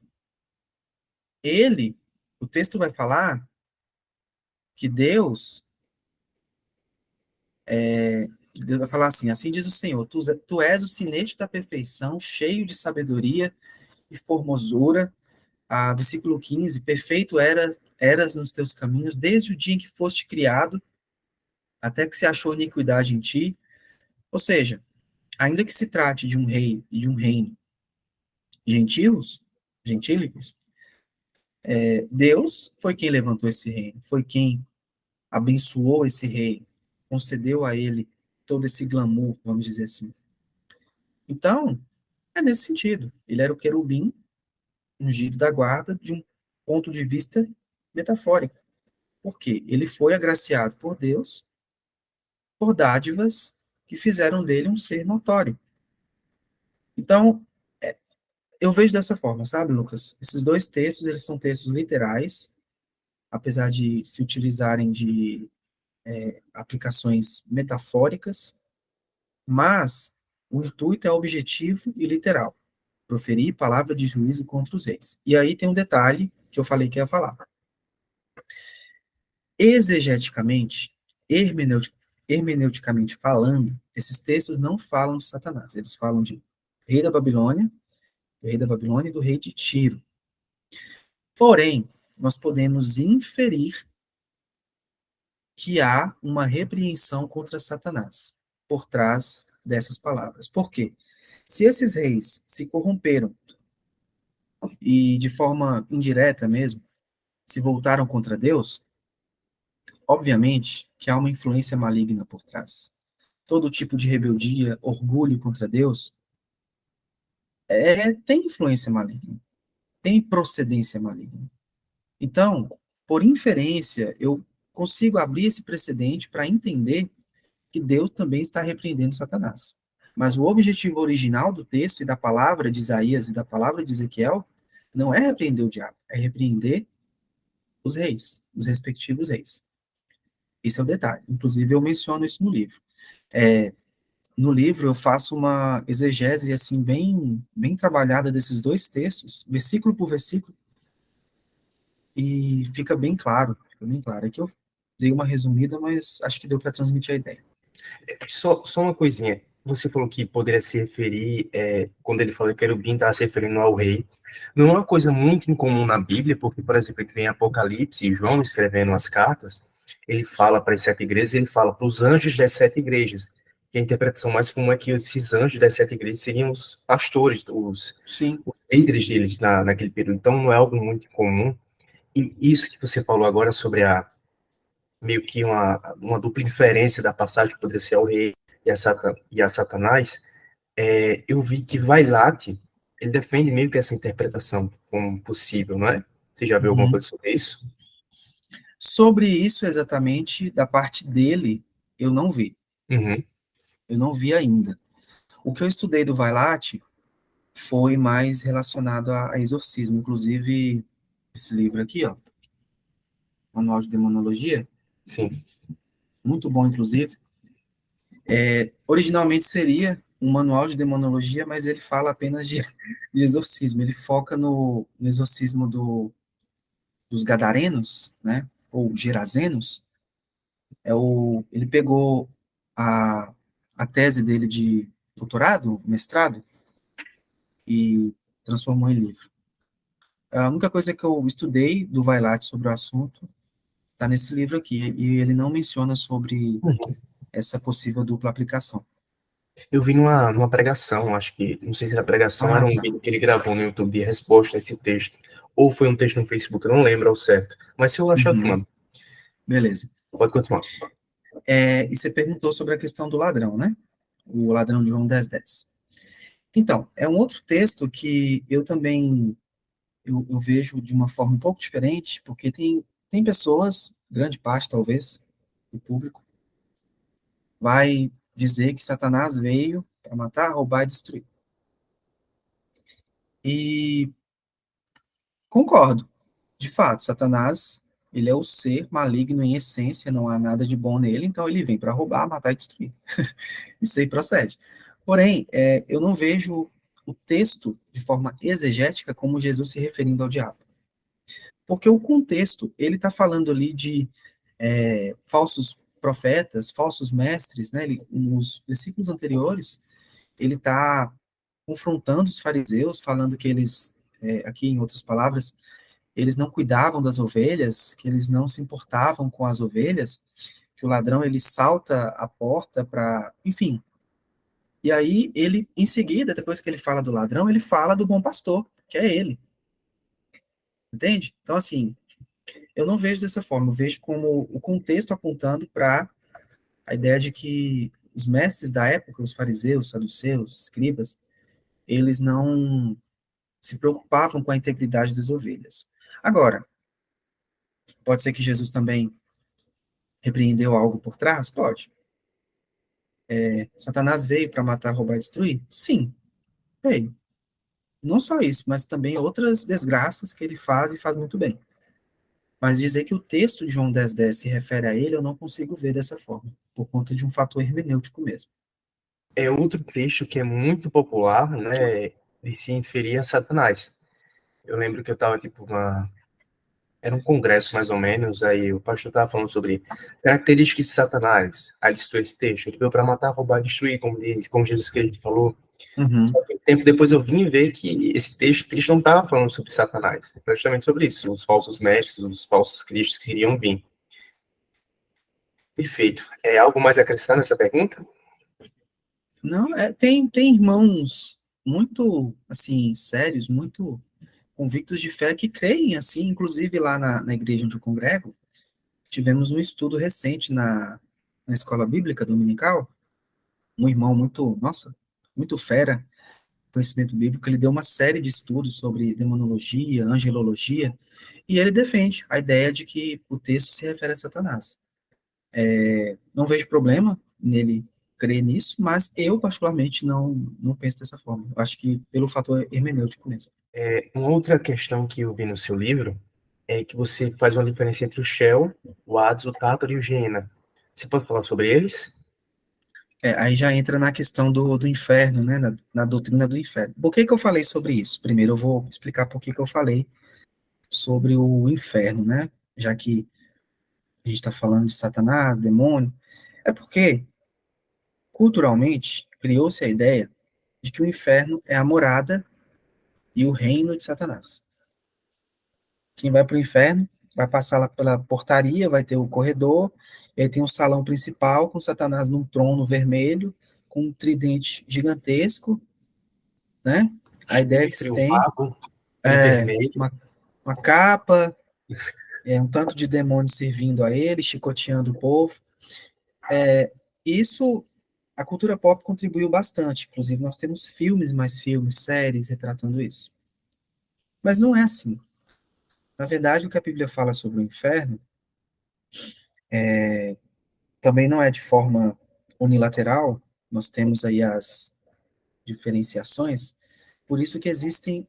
ele, o texto vai falar que Deus vai falar assim diz o Senhor, tu és o sinete da perfeição, cheio de sabedoria e formosura. Versículo 15, perfeito eras nos teus caminhos, desde o dia em que foste criado, até que se achou iniquidade em ti. Ou seja, ainda que se trate de um rei e de um reino gentílicos, Deus foi quem levantou esse reino, foi quem abençoou esse rei, concedeu a ele todo esse glamour, vamos dizer assim. Então, é nesse sentido. Ele era o querubim ungido da guarda de um ponto de vista metafórico. Por quê? Ele foi agraciado por Deus por dádivas que fizeram dele um ser notório. Então, eu vejo dessa forma, sabe, Lucas? Esses dois textos, eles são textos literais, apesar de se utilizarem de aplicações metafóricas, mas o intuito é objetivo e literal, proferir palavra de juízo contra os reis. E aí tem um detalhe que eu falei que ia falar. Exegeticamente, hermeneuticamente falando, esses textos não falam de Satanás, eles falam de rei da Babilônia, do rei da Babilônia e do rei de Tiro. Porém, nós podemos inferir que há uma repreensão contra Satanás por trás dessas palavras. Por quê? Se esses reis se corromperam e de forma indireta mesmo, se voltaram contra Deus, obviamente que há uma influência maligna por trás. Todo tipo de rebeldia, orgulho contra Deus, tem influência maligna, tem procedência maligna. Então, por inferência, eu consigo abrir esse precedente para entender que Deus também está repreendendo Satanás. Mas o objetivo original do texto e da palavra de Isaías e da palavra de Ezequiel não é repreender o diabo, é repreender os reis, os respectivos reis. Esse é o detalhe. Inclusive, eu menciono isso no livro. No livro, eu faço uma exegese assim bem trabalhada desses dois textos, versículo por versículo, e fica bem claro, fica bem claro. Aqui eu dei uma resumida, mas acho que deu para transmitir a ideia. Só uma coisinha. Você falou que poderia se referir, quando ele falou que querubim, estava se referindo ao rei. Não é uma coisa muito incomum na Bíblia, porque, por exemplo, ele vem Apocalipse, e João escrevendo as cartas, ele fala para as 7 igrejas, ele fala para os anjos das 7 igrejas, que a interpretação mais comum é que esses anjos das 7 igrejas seriam os pastores, Sim. os líderes deles naquele período. Então, não é algo muito comum. E isso que você falou agora sobre meio que uma dupla inferência da passagem que poderia ser ao rei e a Satanás, eu vi que Vailate, ele defende meio que essa interpretação como possível, não é? Você já viu alguma coisa sobre isso? Sobre isso exatamente, da parte dele, eu não vi. Uhum. Eu não vi ainda. O que eu estudei do Vailate foi mais relacionado a exorcismo. Inclusive, esse livro aqui, ó, Manual de Demonologia, Sim. muito bom, inclusive. Originalmente seria um manual de demonologia, mas ele fala apenas de exorcismo. Ele foca no exorcismo dos gadarenos, né, ou gerazenos. Ele pegou a, a tese dele de doutorado, mestrado, e transformou em livro. A única coisa que eu estudei do Vailate sobre o assunto está nesse livro aqui, e ele não menciona sobre essa possível dupla aplicação. Eu vi numa pregação, acho que, não sei se era pregação, era Ah, um tá. vídeo que ele gravou no YouTube de resposta a esse texto, ou foi um texto no Facebook, eu não lembro ao certo. Mas se eu achar, eu te Uhum. mando. Beleza. Pode continuar. E você perguntou sobre a questão do ladrão, né? O ladrão de João 10:10. Então, é um outro texto que eu também eu vejo de uma forma um pouco diferente, porque tem pessoas, grande parte talvez, do público, vai dizer que Satanás veio para matar, roubar e destruir. E concordo. De fato, Satanás Ele é o ser maligno em essência, não há nada de bom nele, então ele vem para roubar, matar e destruir. Isso aí procede. Porém, eu não vejo o texto de forma exegética como Jesus se referindo ao diabo. Porque o contexto, ele está falando ali de falsos profetas, falsos mestres, né? Nos versículos anteriores, ele está confrontando os fariseus, falando que eles, aqui em outras palavras, eles não cuidavam das ovelhas, que eles não se importavam com as ovelhas, que o ladrão ele salta a porta para, enfim. E aí ele, em seguida, depois que ele fala do ladrão, ele fala do bom pastor, que é ele, entende? Então assim, eu não vejo dessa forma, eu vejo como o contexto apontando para a ideia de que os mestres da época, os fariseus, saduceus, escribas, eles não se preocupavam com a integridade das ovelhas. Agora, pode ser que Jesus também repreendeu algo por trás? Pode. Satanás veio para matar, roubar e destruir? Sim, veio. Não só isso, mas também outras desgraças que ele faz e faz muito bem. Mas dizer que o texto de João 10,10 se refere a ele, eu não consigo ver dessa forma, por conta de um fator hermenêutico mesmo. É outro texto que é muito popular, né, de se inferir a Satanás. Eu lembro que eu estava, tipo, era um congresso, mais ou menos, aí o pastor estava falando sobre características de Satanás. Aí ele citou esse texto, ele veio para matar, roubar, destruir, como Jesus Cristo falou. Uhum. Só que um tempo depois eu vim ver que esse texto, Cristo não estava falando sobre Satanás, é justamente sobre isso, os falsos mestres, os falsos cristos que iriam vir. Perfeito. É algo mais a acrescentar nessa pergunta? Não, tem irmãos muito, assim, sérios, muito convictos de fé que creem, assim, inclusive lá na igreja onde eu congrego, tivemos um estudo recente na escola bíblica dominical, um irmão muito, nossa, muito fera, conhecimento bíblico, ele deu uma série de estudos sobre demonologia, angelologia, e ele defende a ideia de que o texto se refere a Satanás. Não vejo problema nele crer nisso, mas eu, particularmente, não penso dessa forma. Eu acho que pelo fator hermenêutico mesmo. Uma outra questão que eu vi no seu livro é que você faz uma diferença entre o Shell, o Hades, o Tátaro e o Gehenna. Você pode falar sobre eles? Aí já entra na questão do inferno, né, na doutrina do inferno. Por que que eu falei sobre isso? Primeiro eu vou explicar por que que eu falei sobre o inferno, né, já que a gente está falando de Satanás, demônio, é porque, culturalmente, criou-se a ideia de que o inferno é a morada e o reino de Satanás. Quem vai para o inferno vai passar lá pela portaria, vai ter o corredor, e aí tem um salão principal com Satanás num trono vermelho, com um tridente gigantesco, né? A ideia que se Chifre, o tem rabo, ele é vermelho. uma capa, um tanto de demônios servindo a ele, chicoteando o povo. Isso, a cultura pop contribuiu bastante. Inclusive, nós temos filmes, mais filmes, séries retratando isso. Mas não é assim. Na verdade, o que a Bíblia fala sobre o inferno também não é de forma unilateral. Nós temos aí as diferenciações. Por isso que existem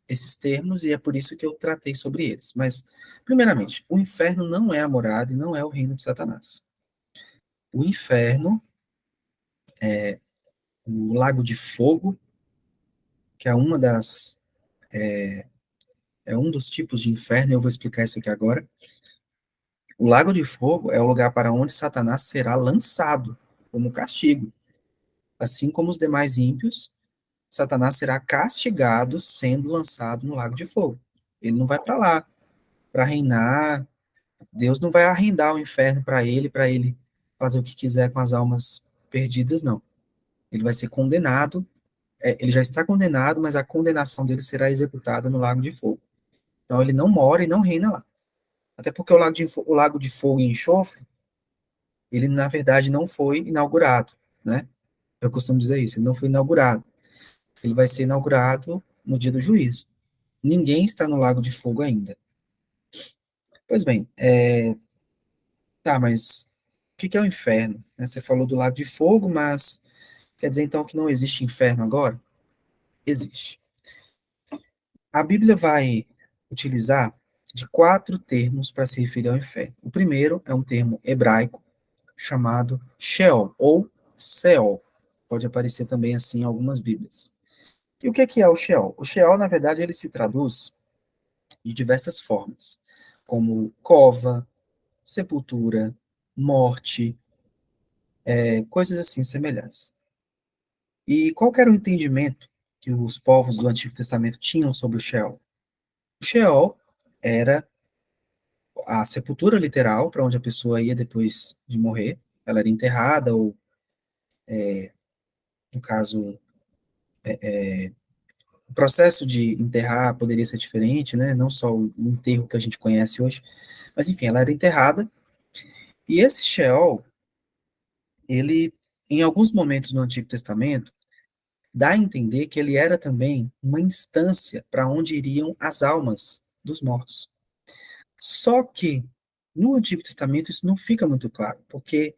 esses termos e é por isso que eu tratei sobre eles. Mas, primeiramente, o inferno não é a morada e não é o reino de Satanás. O inferno, o lago de fogo, que é uma das é um dos tipos de inferno, eu vou explicar isso aqui agora. O lago de fogo é o lugar para onde Satanás será lançado como castigo. Assim como os demais ímpios, Satanás será castigado sendo lançado no lago de fogo. Ele não vai para lá para reinar. Deus não vai arrendar o inferno para ele fazer o que quiser com as almas perdidas, não. Ele vai ser condenado. Ele já está condenado, mas a condenação dele será executada no lago de fogo. Então ele não mora e não reina lá. Até porque o lago de fogo e enxofre, ele na verdade não foi inaugurado, né? Eu costumo dizer isso, ele não foi inaugurado. Ele vai ser inaugurado no dia do juízo. Ninguém está no lago de fogo ainda. Pois bem, tá, mas o que é o inferno? Você falou do lago de fogo, mas quer dizer então que não existe inferno agora? Existe. A Bíblia vai utilizar de 4 termos para se referir ao inferno. O primeiro é um termo hebraico chamado Sheol, ou Seol. Pode aparecer também assim em algumas Bíblias. E o que é o Sheol? O Sheol, na verdade, ele se traduz de diversas formas, como cova, sepultura, morte, coisas assim semelhantes. E qual que era o entendimento que os povos do Antigo Testamento tinham sobre o Sheol? O Sheol era a sepultura literal para onde a pessoa ia depois de morrer. Ela era enterrada, ou, no caso, o processo de enterrar poderia ser diferente, né? Não só o enterro que a gente conhece hoje, mas enfim, ela era enterrada. E esse Sheol, ele, em alguns momentos no Antigo Testamento, dá a entender que ele era também uma instância para onde iriam as almas dos mortos. Só que no Antigo Testamento isso não fica muito claro, porque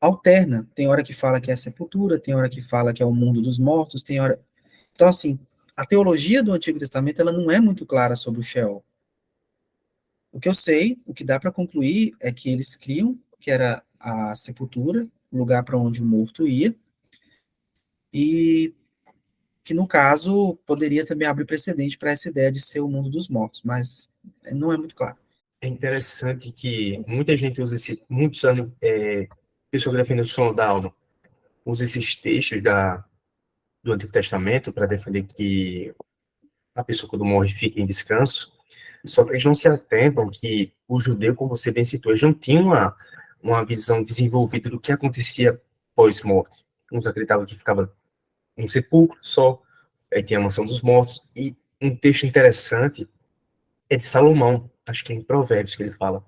alterna. Tem hora que fala que é sepultura, tem hora que fala que é o mundo dos mortos, tem hora. Então, assim, a teologia do Antigo Testamento ela não é muito clara sobre o Sheol. O que eu sei, o que dá para concluir é que eles criam que era a sepultura, o lugar para onde o morto ia, e que no caso poderia também abrir precedente para essa ideia de ser o mundo dos mortos, mas não é muito claro. É interessante que muita gente usa muitos anos, pessoa que defende o sono da alma, usa esses textos do Antigo Testamento para defender que a pessoa quando morre fica em descanso, só que eles não se atentam que o judeu, como você bem citou, eles não tinham uma visão desenvolvida do que acontecia pós-morte. Uns acreditavam que ficava um sepulcro só, aí tem a mansão dos mortos, e um texto interessante é de Salomão, acho que é em Provérbios que ele fala,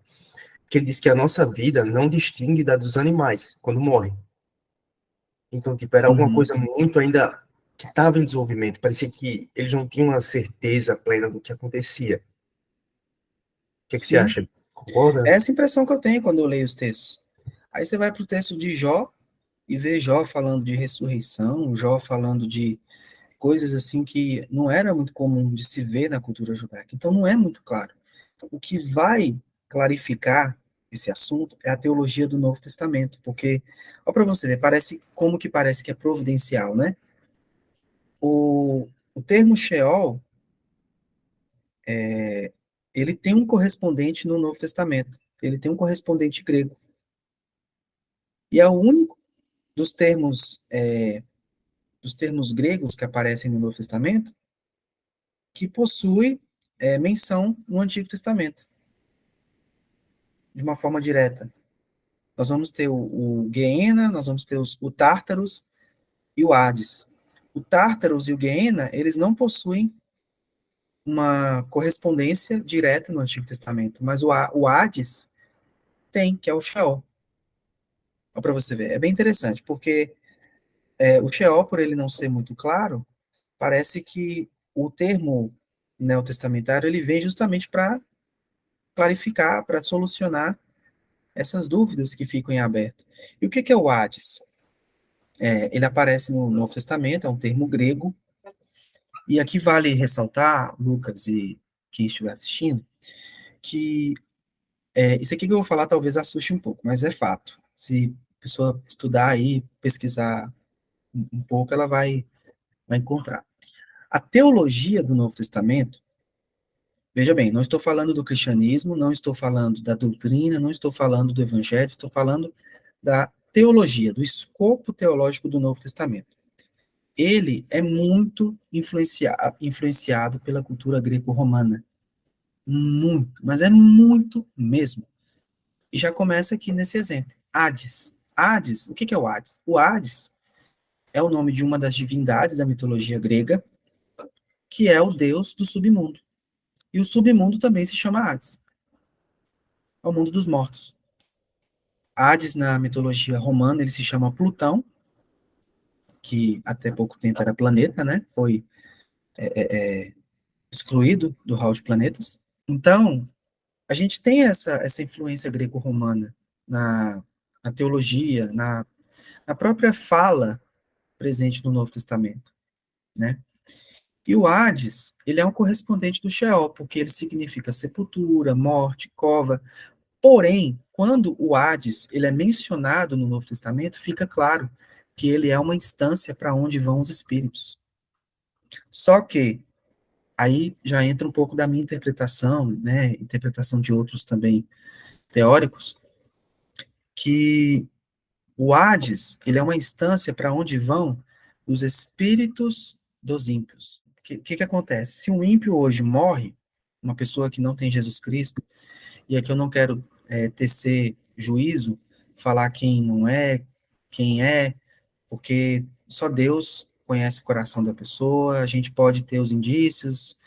que ele diz que a nossa vida não distingue da dos animais quando morrem. Então, tipo, era alguma Uhum. coisa muito ainda que estava em desenvolvimento, parecia que eles não tinham uma certeza plena do que acontecia. O que, é que você Sim, acha? Concorda? é essa impressão que eu tenho quando eu leio os textos. Aí você vai para o texto de Jó e vê Jó falando de ressurreição, Jó falando de coisas assim que não era muito comum de se ver na cultura judaica. Então não é muito claro. O que vai clarificar esse assunto é a teologia do Novo Testamento, porque, ó, para você ver, parece que é providencial, né? O termo Sheol, ele tem um correspondente no Novo Testamento, ele tem um correspondente grego, e é o único dos termos gregos que aparecem no Novo Testamento que possui menção no Antigo Testamento, de uma forma direta. Nós vamos ter o Gehenna, nós vamos ter o Tártaros e o Hades. O Tártaros e o Gehenna, eles não possuem uma correspondência direta no Antigo Testamento, mas o Hades tem, que é o Sheol. Para você ver, é bem interessante, porque o Sheol, por ele não ser muito claro, parece que o termo neotestamentário ele vem justamente para clarificar, para solucionar essas dúvidas que ficam em aberto. E o que é o Hades? Ele aparece no Novo Testamento, é um termo grego, e aqui vale ressaltar, Lucas e quem estiver assistindo, que isso aqui que eu vou falar talvez assuste um pouco, mas é fato. Se a pessoa estudar aí, pesquisar um pouco, ela vai encontrar. A teologia do Novo Testamento, veja bem, não estou falando do cristianismo, não estou falando da doutrina, não estou falando do evangelho, estou falando da teologia, do escopo teológico do Novo Testamento. Ele é muito influenciado pela cultura greco-romana. Muito, mas é muito mesmo. E já começa aqui nesse exemplo. Hades. Hades, o que é o Hades? O Hades é o nome de uma das divindades da mitologia grega, que é o deus do submundo. E o submundo também se chama Hades. É o mundo dos mortos. Hades, na mitologia romana, ele se chama Plutão, que até pouco tempo era planeta, né? Foi excluído do hall de planetas. Então, a gente tem essa influência greco-romana na teologia, na própria fala presente no Novo Testamento, né? E o Hades, ele é um correspondente do Sheol, porque ele significa sepultura, morte, cova. Porém, quando o Hades ele é mencionado no Novo Testamento, fica claro que ele é uma instância para onde vão os espíritos. Só que aí já entra um pouco da minha interpretação, né, interpretação de outros também teóricos, que o Hades, ele é uma instância para onde vão os espíritos dos ímpios. O que acontece? Se um ímpio hoje morre, uma pessoa que não tem Jesus Cristo, e aqui eu não quero tecer juízo, falar quem não é, quem é, porque só Deus conhece o coração da pessoa, a gente pode ter os indícios,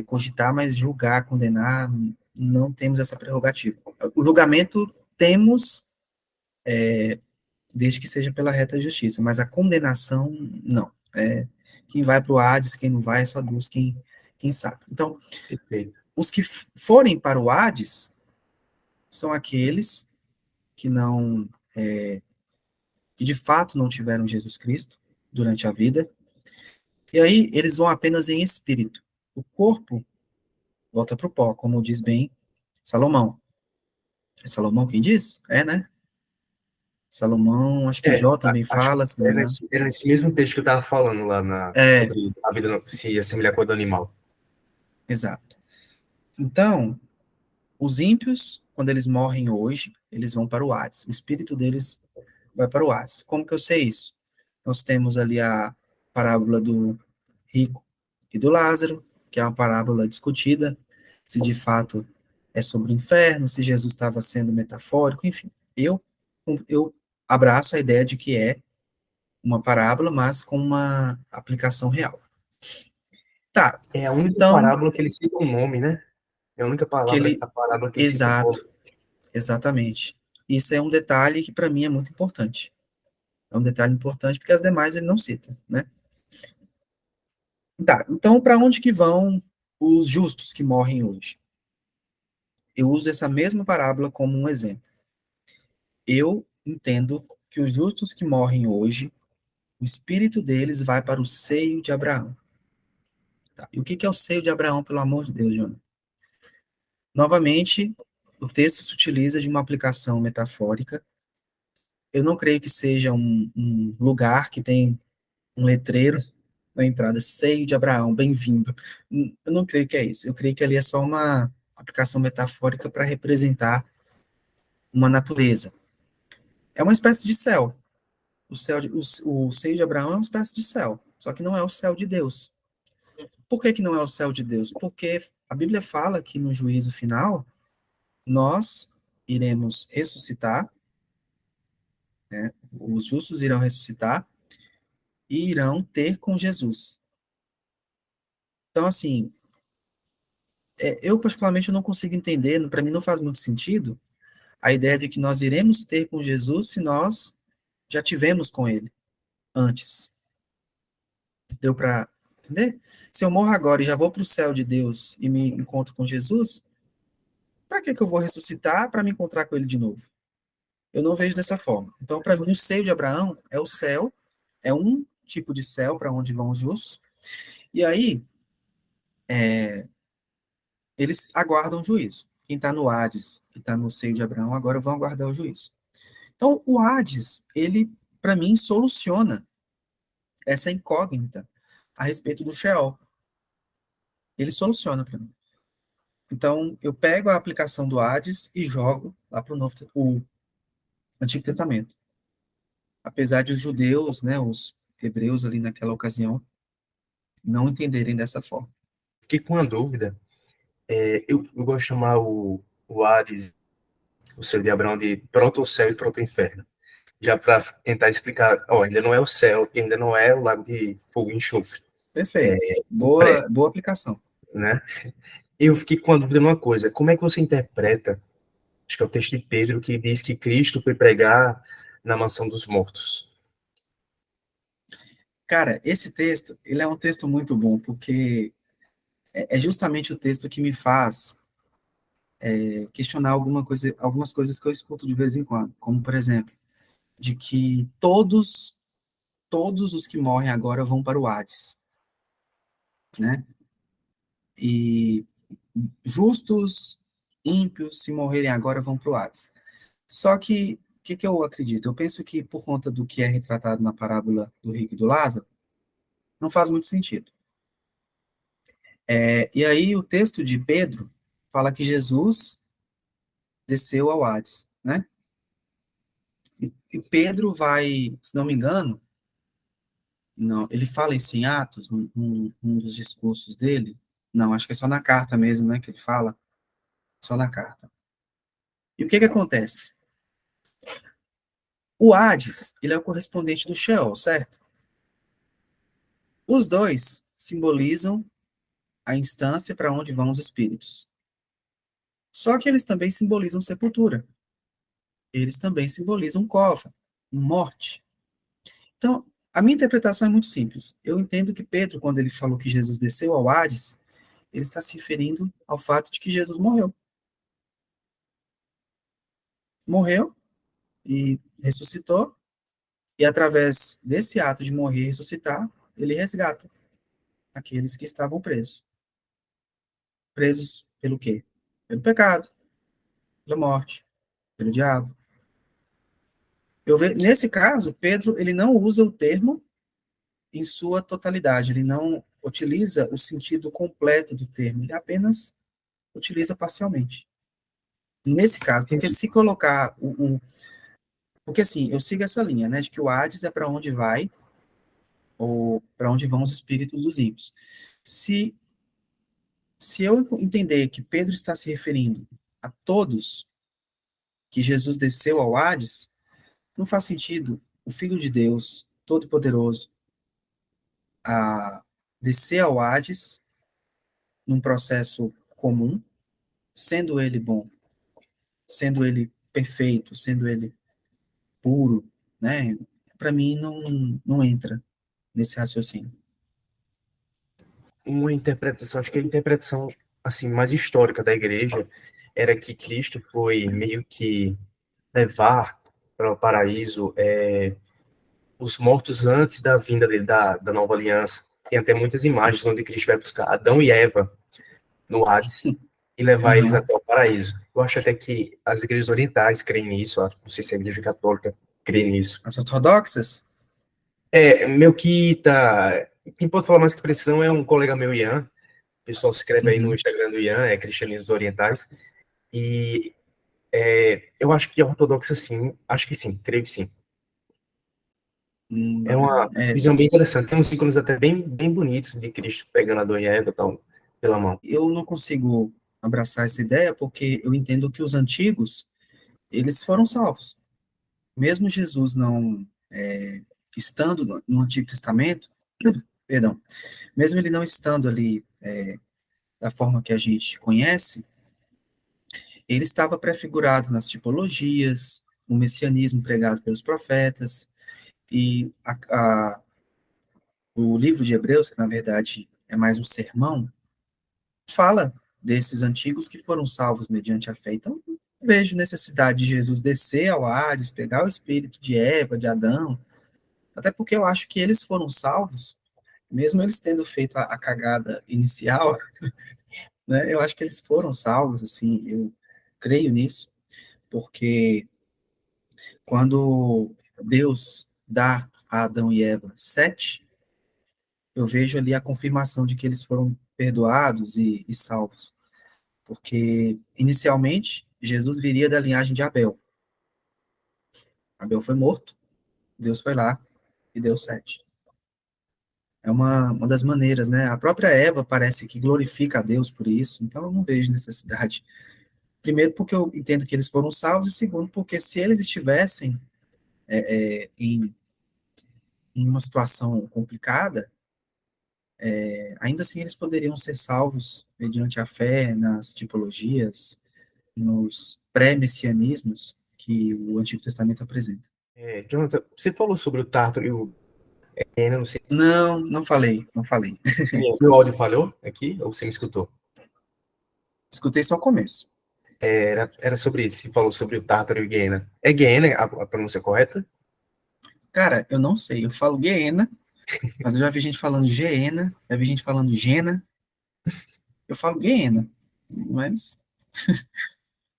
cogitar, mas julgar, condenar, não temos essa prerrogativa. O julgamento temos, desde que seja pela reta justiça, mas a condenação, não. Quem vai para o Hades, quem não vai, é só Deus quem sabe. Então, Perfeito. os que forem para o Hades são aqueles que não, que de fato não tiveram Jesus Cristo durante a vida, e aí eles vão apenas em espírito. O corpo volta para o pó, como diz bem Salomão. É Salomão quem diz? É, né? Salomão, acho que Jó também Acho que fala, se não me engano. é nesse mesmo texto que eu estava falando lá É, sobre a vida se assemelhar com a do animal. exato. Então, os ímpios, quando eles morrem hoje, eles vão para o Hades. O espírito deles vai para o Hades. Como que eu sei isso? Nós temos ali a parábola do rico e do Lázaro, que é uma parábola discutida, se de fato é sobre o inferno, se Jesus estava sendo metafórico, enfim. Eu abraço a ideia de que é uma parábola, mas com uma aplicação real. Tá, É a única então, parábola que ele cita um nome, né? É a única que palavra, ele. a parábola que ele cita um nome. Exato, exatamente. Isso é um detalhe que para mim é muito importante. É um detalhe importante porque as demais ele não cita, né? Tá, então para onde que vão os justos que morrem hoje? Eu uso essa mesma parábola como um exemplo. Eu entendo que os justos que morrem hoje, o espírito deles vai para o seio de Abraão. Tá? E o que é o seio de Abraão, pelo amor de Deus, João? Novamente, o texto se utiliza de uma aplicação metafórica. Eu não creio que seja um lugar que tem um letreiro na entrada, seio de Abraão, bem-vindo. Eu não creio que é isso. Eu creio que ali é só uma aplicação metafórica para representar uma natureza. É uma espécie de céu. O seio de Abraão é uma espécie de céu, só que não é o céu de Deus. Por que não é o céu de Deus? Porque a Bíblia fala que no juízo final, nós iremos ressuscitar, né? Os justos irão ressuscitar e irão ter com Jesus. Então, assim, eu particularmente não consigo entender, para mim não faz muito sentido, a ideia de que nós iremos ter com Jesus se nós já tivemos com ele antes. Deu para entender? Se eu morro agora e já vou para o céu de Deus e me encontro com Jesus, para que eu vou ressuscitar para me encontrar com ele de novo? Eu não vejo dessa forma. Então, para mim, o seio de Abraão é o céu, é um tipo de céu para onde vão os justos, e aí eles aguardam o juízo. Quem está no Hades e está no seio de Abraão agora vão aguardar o juízo. Então, o Hades, ele, para mim, soluciona essa incógnita a respeito do Sheol. Ele soluciona para mim. Então, eu pego a aplicação do Hades e jogo lá para o Antigo Testamento. Apesar de os judeus, né, os hebreus ali naquela ocasião, não entenderem dessa forma. Fiquei com uma dúvida. Eu gosto de chamar o Hades, o céu de Abraão, de proto-céu e proto-inferno. Já para tentar explicar, ó, ainda não é o céu e ainda não é o lago de fogo e enxofre. Perfeito. O pré, Boa aplicação. né? Eu fiquei com a dúvida numa coisa. Como é que você interpreta, acho que é o texto de Pedro, que diz que Cristo foi pregar na mansão dos mortos? Cara, esse texto, ele é um texto muito bom, porque é justamente o texto que me faz questionar algumas coisas que eu escuto de vez em quando, como, por exemplo, de que todos os que morrem agora vão para o Hades. né? E justos, ímpios, se morrerem agora, vão para o Hades. Só que, o que, que eu acredito? Eu penso que, por conta do que é retratado na parábola do rico e do Lázaro, não faz muito sentido. E aí, o texto de Pedro fala que Jesus desceu ao Hades, né? E Pedro vai, se não me engano, não, ele fala isso em Atos, num dos discursos dele. Não, acho que é só na carta mesmo, né, que ele fala, só na carta. E o que que acontece? O Hades, ele é o correspondente do Sheol, certo? Os dois simbolizam a instância para onde vão os espíritos. Só que eles também simbolizam sepultura. Eles também simbolizam cova, morte. Então, a minha interpretação é muito simples. Eu entendo que Pedro, quando ele falou que Jesus desceu ao Hades, ele está se referindo ao fato de que Jesus morreu. Morreu e ressuscitou, e através desse ato de morrer e ressuscitar, ele resgata aqueles que estavam presos. Presos pelo quê? Pelo pecado, pela morte, pelo diabo. Nesse caso, Pedro, ele não usa o termo em sua totalidade, ele não utiliza o sentido completo do termo, ele apenas utiliza parcialmente. Nesse caso, porque Entendi. se colocar porque assim, eu sigo essa linha, né, de que o Hades é para onde vai, ou para onde vão os espíritos dos ímpios. Se, se eu entender que Pedro está se referindo a todos que Jesus desceu ao Hades, não faz sentido o Filho de Deus, Todo-Poderoso, a descer ao Hades num processo comum, sendo ele bom, sendo ele perfeito, sendo ele puro, né? Para mim não entra nesse raciocínio. Uma interpretação, acho que a interpretação assim mais histórica da igreja era que Cristo foi meio que levar para o paraíso os mortos antes da vinda dele, da nova aliança. Tem até muitas imagens onde Cristo vai buscar Adão e Eva no Hades e levar eles Uhum. até o paraíso. Eu acho até que as igrejas orientais creem nisso, não sei se a igreja católica crê nisso. As ortodoxas? Meu que tá. Quem pode falar mais que precisão é um colega meu, Ian. O pessoal se inscreve aí no Uhum. Instagram do Ian, é Cristianismos Orientais. E eu acho que é ortodoxa sim, acho que sim, creio que sim. É Bacana. uma visão bem interessante. Tem uns ícones até bem bonitos de Cristo pegando Adão e Eva tal, pela mão. Eu não consigo abraçar essa ideia porque eu entendo que os antigos, eles foram salvos. Mesmo Jesus não estando no Antigo Testamento, perdão, mesmo ele não estando ali da forma que a gente conhece, ele estava prefigurado nas tipologias, no messianismo pregado pelos profetas, e o livro de Hebreus, que na verdade é mais um sermão, fala desses antigos que foram salvos mediante a fé. Então, não vejo necessidade de Jesus descer ao Hades, pegar o espírito de Eva, de Adão, até porque eu acho que eles foram salvos, mesmo eles tendo feito a cagada inicial, né? Eu acho que eles foram salvos, assim, eu creio nisso, porque quando Deus dá a Adão e Eva sete, eu vejo ali a confirmação de que eles foram perdoados e salvos. Porque, inicialmente, Jesus viria da linhagem de Abel. Abel foi morto, Deus foi lá e deu sete. É uma das maneiras, né? A própria Eva parece que glorifica a Deus por isso, então eu não vejo necessidade. Primeiro, porque eu entendo que eles foram salvos, e segundo, porque se eles estivessem em uma situação complicada, ainda assim eles poderiam ser salvos mediante a fé nas tipologias, nos pré-messianismos que o Antigo Testamento apresenta. Jonathan, você falou sobre o Tártaro e o Ena, não sei se Não, não falei, não falei. meu áudio falhou aqui, ou você me escutou? Escutei só o começo. Era sobre isso, você falou sobre o Tártaro e o Guiena. É Guiena a pronúncia correta? Cara, eu não sei, eu falo Guiena, Mas eu já vi gente falando Geena, já vi gente falando Gena, eu falo Guiena, mas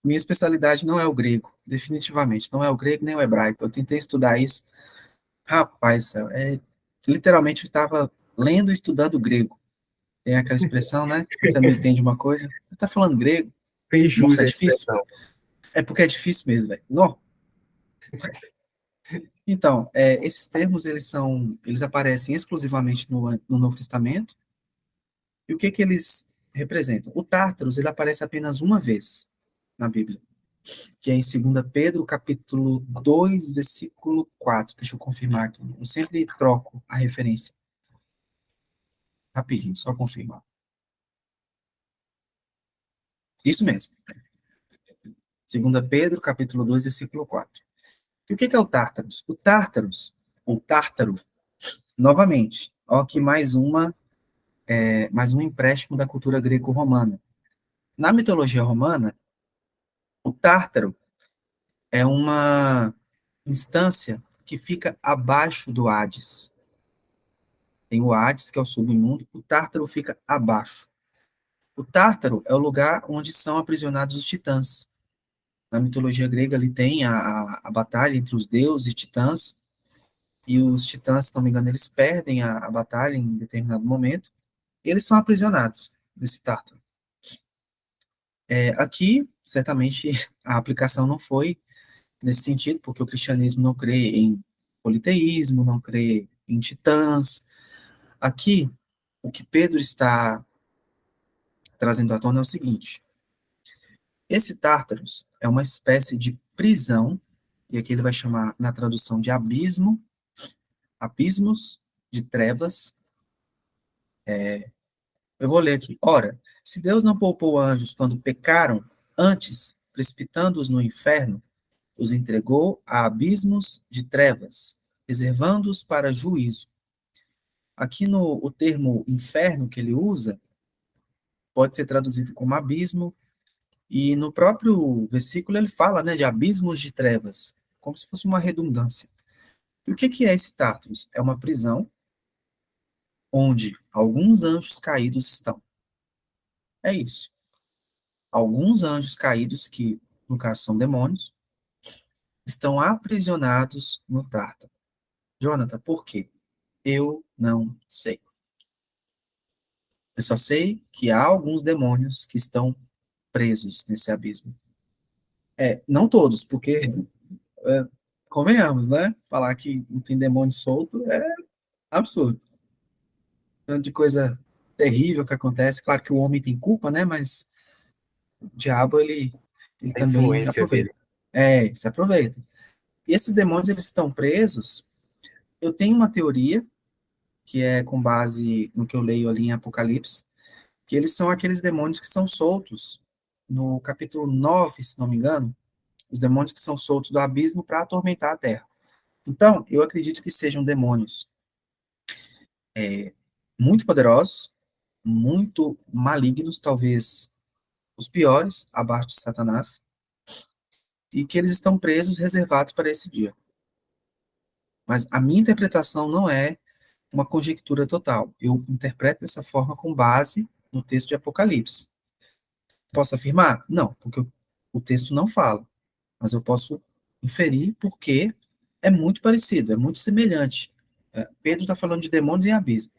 minha especialidade não é o grego, definitivamente, não é o grego nem o hebraico. Eu tentei estudar isso, rapaz, literalmente eu estava lendo e estudando grego. Tem aquela expressão, né? Quando você não entende uma coisa, você está falando grego? Fez jus Nossa, é à difícil? expressão. É porque é difícil mesmo, velho. Então, esses termos, eles aparecem exclusivamente no Novo Testamento, e o que que eles representam? O Tártaros, ele aparece apenas uma vez na Bíblia, que é em 2 Pedro, capítulo 2, versículo 4. Deixa eu confirmar aqui. Eu sempre troco a referência. Rapidinho, só confirmar. Isso mesmo. 2 Pedro, capítulo 2, versículo 4. E o que que é o Tártaros? O Tártaros, ou Tártaro, novamente, ó, que mais um empréstimo da cultura greco-romana. Na mitologia romana, o Tártaro é uma instância que fica abaixo do Hades. Tem o Hades, que é o submundo, o Tártaro fica abaixo. O Tártaro é o lugar onde são aprisionados os titãs. Na mitologia grega, ali tem a batalha entre os deuses e titãs, e os titãs, se não me engano, eles perdem a batalha em determinado momento, e eles são aprisionados nesse Tártaro. Aqui, certamente, a aplicação não foi nesse sentido, porque o cristianismo não crê em politeísmo, não crê em titãs. Aqui, o que Pedro está trazendo à tona é o seguinte: esse Tártaros é uma espécie de prisão, e aqui ele vai chamar na tradução de abismo, abismos de trevas. Eu vou ler aqui. Ora, se Deus não poupou anjos quando pecaram, antes, precipitando-os no inferno, os entregou a abismos de trevas, reservando-os para juízo. Aqui no o termo inferno que ele usa pode ser traduzido como abismo, e no próprio versículo ele fala, né, de abismos de trevas, como se fosse uma redundância. E o que que é esse Tartarus? É uma prisão onde alguns anjos caídos estão. É isso. Alguns anjos caídos, que no caso são demônios, estão aprisionados no Tártaro. Jonathan, por quê? Eu não sei. Eu só sei que há alguns demônios que estão presos nesse abismo. Não todos, porque, é, convenhamos, né? Falar que não tem demônio solto é absurdo. Tanto de coisa terrível que acontece. Claro que o homem tem culpa, né? Mas o diabo, ele A também influência aproveita. dele. Se aproveita. E esses demônios, eles estão presos. Eu tenho uma teoria, que é com base no que eu leio ali em Apocalipse, que eles são aqueles demônios que são soltos no capítulo 9, se não me engano, os demônios que são soltos do abismo para atormentar a terra. Então, eu acredito que sejam demônios muito poderosos, muito malignos, talvez os piores, abaixo de Satanás, e que eles estão presos, reservados para esse dia. Mas a minha interpretação não é uma conjectura total. Eu interpreto dessa forma com base no texto de Apocalipse. Posso afirmar? Não, porque o texto não fala. Mas eu posso inferir porque é muito parecido, é muito semelhante. Pedro está falando de demônios em abismo.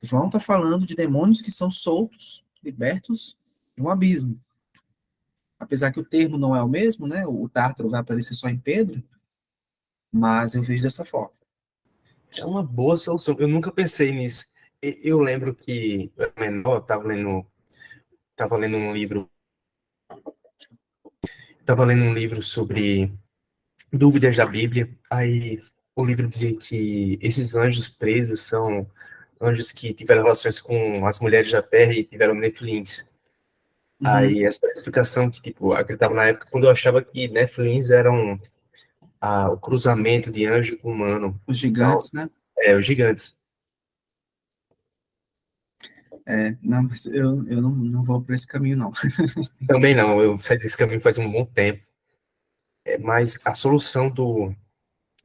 João está falando de demônios que são soltos, libertos de um abismo. Apesar que o termo não é o mesmo, né? O Tártaro vai aparecer só em Pedro, mas eu vejo dessa forma. É uma boa solução. Eu nunca pensei nisso. Eu lembro que eu era menor, tava lendo um livro, tava lendo um livro sobre dúvidas da Bíblia. Aí o livro dizia que esses anjos presos são anjos que tiveram relações com as mulheres da terra e tiveram nefilins. Uhum. Aí essa explicação que, tipo, acreditava na época quando eu achava que nefilins eram o cruzamento de anjo com humano. Os Então, gigantes, né? os gigantes. Não, mas eu não vou por esse caminho, não. Também não, eu saí desse caminho faz um bom tempo. Mas a solução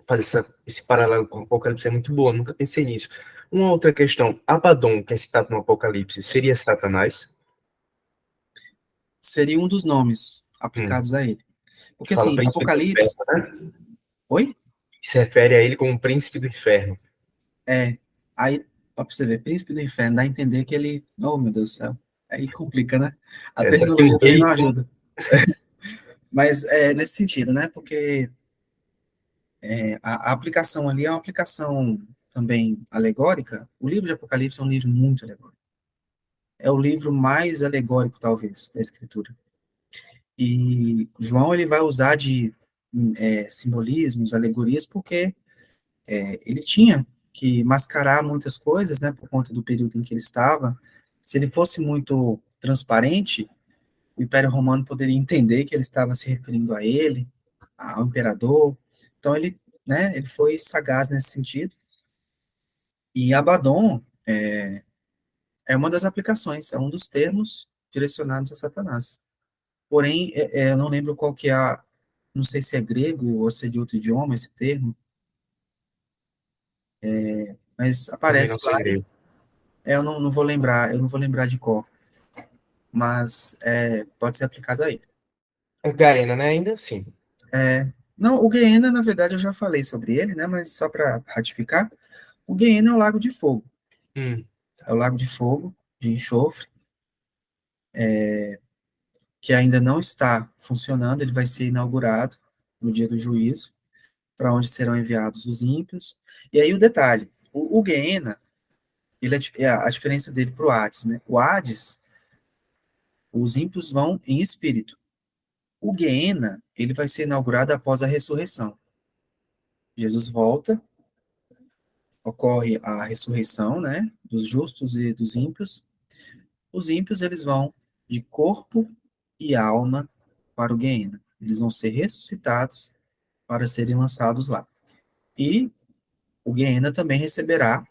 fazer esse paralelo com o Apocalipse é muito boa, nunca pensei nisso. Uma outra questão, Abaddon, que é citado no Apocalipse, seria Satanás? Seria um dos nomes Hum, aplicados a ele. que Porque, fala assim, príncipe do inferno, Apocalipse. né? Oi? Se refere a ele como príncipe do inferno. É. Aí, ó, pra você ver, príncipe do inferno, dá a entender que ele. Oh, meu Deus do céu. Aí complica, né? A Só que o terminologia também não rei, ajuda. Mas é nesse sentido, né? Porque a aplicação ali é uma aplicação também alegórica. O livro de Apocalipse é um livro muito alegórico. É o livro mais alegórico, talvez, da Escritura. E João ele vai usar de simbolismos, alegorias, porque ele tinha que mascarar muitas coisas, né, por conta do período em que ele estava. Se ele fosse muito transparente, o Império Romano poderia entender que ele estava se referindo a ele, ao imperador. Então ele, né, ele foi sagaz nesse sentido. E Abaddon é uma das aplicações, é um dos termos direcionados a Satanás. Porém, eu não lembro qual que é não sei se é grego ou se é de outro idioma esse termo, mas também aparece não sei lá. grego. Eu não vou lembrar de qual, mas pode ser aplicado a ele. É Gaena, né? Ainda sim. Não, o Guiena, na verdade, eu já falei sobre ele, né? Mas só para ratificar, o Guiena é o Lago de Fogo. É o Lago de Fogo, de enxofre, que ainda não está funcionando. Ele vai ser inaugurado no dia do juízo, para onde serão enviados os ímpios. E aí o detalhe, o Guiena, a diferença dele para o Hades, né? O Hades, os ímpios vão em espírito. O Guiena, ele vai ser inaugurado após a ressurreição. Jesus volta, ocorre a ressurreição, né, dos justos e dos ímpios. Os ímpios, eles vão de corpo e alma para o Guiena. Eles vão ser ressuscitados para serem lançados lá. E o Guiena também receberá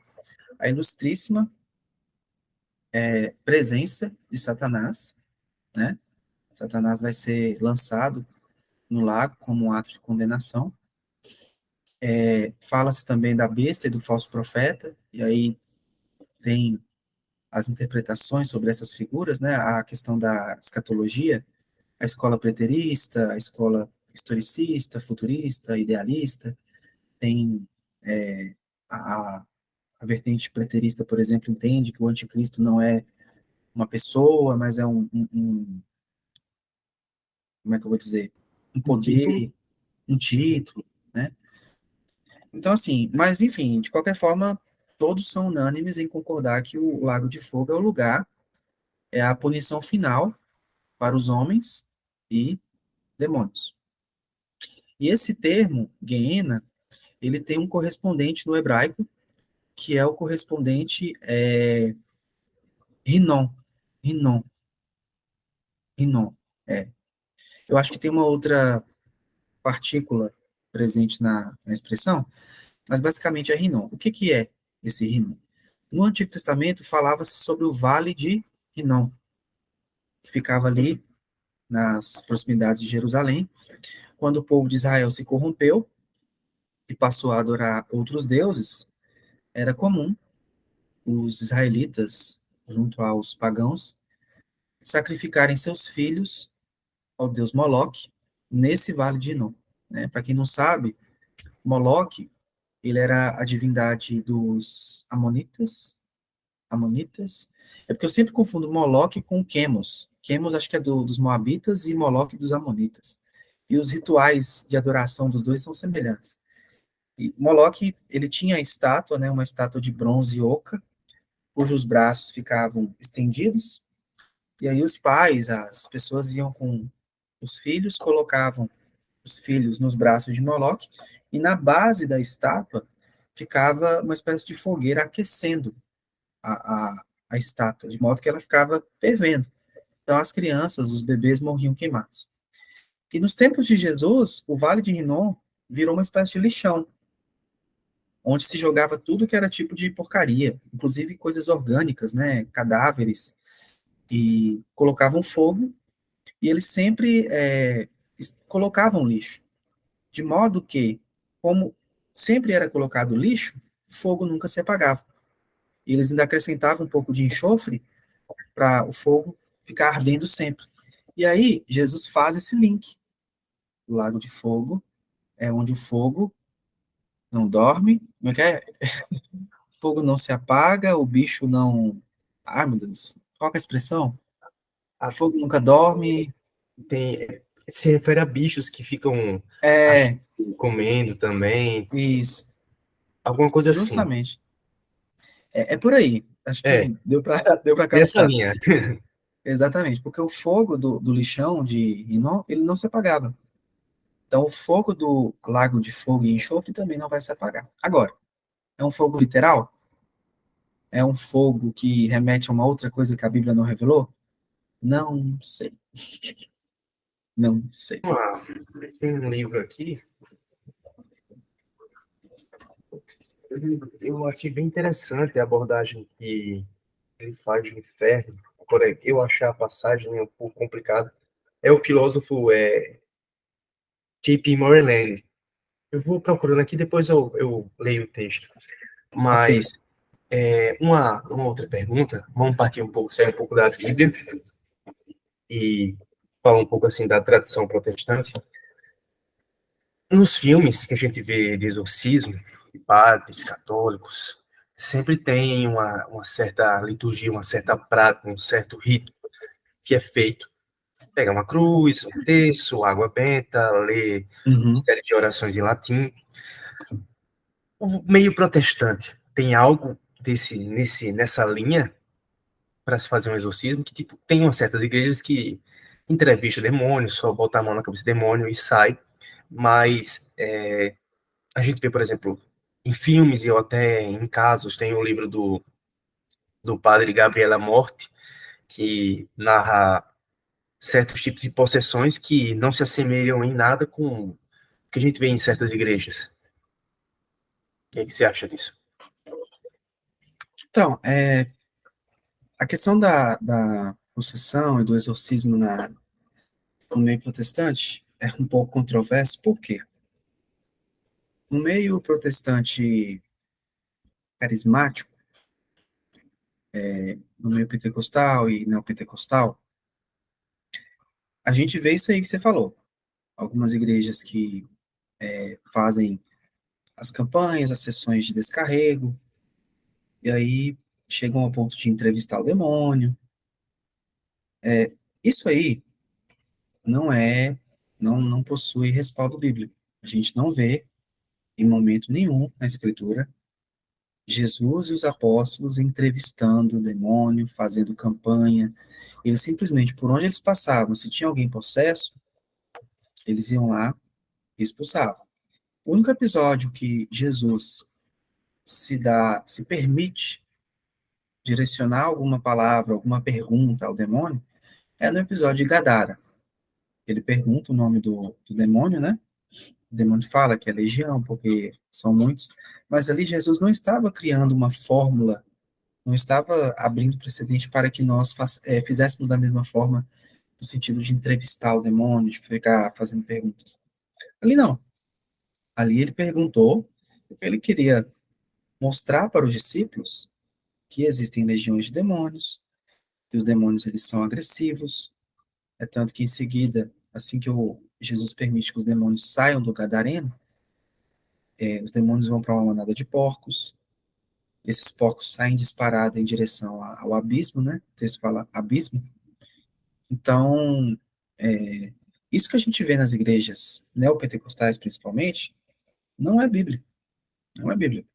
a ilustríssima presença de Satanás, né? Satanás vai ser lançado no lago como um ato de condenação. Fala-se também da besta e do falso profeta, e aí tem as interpretações sobre essas figuras, né? A questão da escatologia, a escola preterista, a escola historicista, futurista, idealista, tem a, a vertente preterista, por exemplo, entende que o anticristo não é uma pessoa, mas é como é que eu vou dizer, um O título. poder, um título, né? Então, assim, mas enfim, de qualquer forma, todos são unânimes em concordar que o Lago de Fogo é o lugar, é a punição final para os homens e demônios. E esse termo, Gehenna, ele tem um correspondente no hebraico, que é o correspondente Rinom. Rinom. Rinom. É. Eu acho que tem uma outra partícula presente na expressão, mas basicamente é Rinom. O que, que é esse Rinom? No Antigo Testamento falava-se sobre o Vale de Rinom, que ficava ali nas proximidades de Jerusalém, quando o povo de Israel se corrompeu e passou a adorar outros deuses, era comum os israelitas, junto aos pagãos, sacrificarem seus filhos ao deus Moloque nesse vale de Hinom. Né? Para quem não sabe, Moloque ele era a divindade dos amonitas. É porque eu sempre confundo Moloque com Quemos. Quemos acho que é dos moabitas e Moloque dos amonitas. E os rituais de adoração dos dois são semelhantes. E Moloque, ele tinha a estátua, né, uma estátua de bronze oca, cujos braços ficavam estendidos, e aí os pais, as pessoas iam com os filhos, colocavam os filhos nos braços de Moloque, e na base da estátua ficava uma espécie de fogueira aquecendo a, a, a estátua, de modo que ela ficava fervendo. Então as crianças, os bebês morriam queimados. E nos tempos de Jesus, o Vale de Rinom virou uma espécie de lixão, onde se jogava tudo que era tipo de porcaria, inclusive coisas orgânicas, né, cadáveres, e colocavam fogo, e eles sempre colocavam lixo, de modo que, como sempre era colocado lixo, fogo nunca se apagava. E eles ainda acrescentavam um pouco de enxofre para o fogo ficar ardendo sempre. E aí, Jesus faz esse link. O lago de fogo é onde o fogo não dorme, como é que é? O fogo não se apaga, o bicho não. Ah, meu Deus, qual que é a expressão? Ah, Fogo nunca dorme. se refere a bichos que ficam, acho, É, comendo também, isso, alguma coisa assim. justamente. É por aí. Acho É, que deu para deu para nessa captar. linha. Exatamente, porque o fogo do lixão de Hinom, ele não se apagava. Então, o fogo do lago de fogo e enxofre também não vai se apagar. Agora, é um fogo literal? É um fogo que remete a uma outra coisa que a Bíblia não revelou? Não sei. Não sei. Ah, tem um livro aqui, eu achei bem interessante a abordagem que ele faz do inferno. Porém, eu achei a passagem um pouco complicada. É o filósofo J.P. Moreland. Eu vou procurando aqui, depois eu leio o texto. Ok. Mas uma outra pergunta, vamos partir um pouco, sair um pouco da Bíblia e falar um pouco assim da tradição protestante. Nos filmes que a gente vê de exorcismo, de padres católicos, sempre tem uma certa liturgia, uma certa prática, um certo rito que é feito. Pega uma cruz, um terço, água benta, lê uma Uhum. série de orações em latim. O meio protestante tem algo nessa linha para se fazer um exorcismo, que tipo, tem umas certas igrejas que entrevista demônio, só bota a mão na cabeça do demônio e sai, mas a gente vê, por exemplo, em filmes e até em casos, tem o livro do padre Gabriela Morte, que narra certos tipos de possessões que não se assemelham em nada com o que a gente vê em certas igrejas. O que é que você acha disso? Então, a questão da possessão e do exorcismo no meio protestante é um pouco controverso, por quê? No meio protestante carismático, no meio pentecostal e neopentecostal, a gente vê isso aí que você falou. Algumas igrejas que fazem as campanhas, as sessões de descarrego, e aí chegam ao ponto de entrevistar o demônio. Isso aí não é, não possui respaldo bíblico. A gente não vê, em momento nenhum, na Escritura, Jesus e os apóstolos entrevistando o demônio, fazendo campanha. Eles simplesmente, por onde eles passavam, se tinha alguém possesso, eles iam lá e expulsavam. O único episódio que Jesus se permite direcionar alguma palavra, alguma pergunta ao demônio, é no episódio de Gadara. Ele pergunta o nome do demônio, né? O demônio fala que é legião, porque são muitos, mas ali Jesus não estava criando uma fórmula, não estava abrindo precedente para que nós fizéssemos da mesma forma, no sentido de entrevistar o demônio, de ficar fazendo perguntas. Ali não. Ali ele perguntou, porque ele queria mostrar para os discípulos que existem legiões de demônios, que os demônios eles são agressivos, é tanto que em seguida, assim que Jesus permite que os demônios saiam do gadareno, os demônios vão para uma manada de porcos, esses porcos saem disparada em direção ao abismo, né? O texto fala abismo. Então, é, isso que a gente vê nas igrejas neopentecostais, principalmente, não é Bíblia. Não é Bíblia.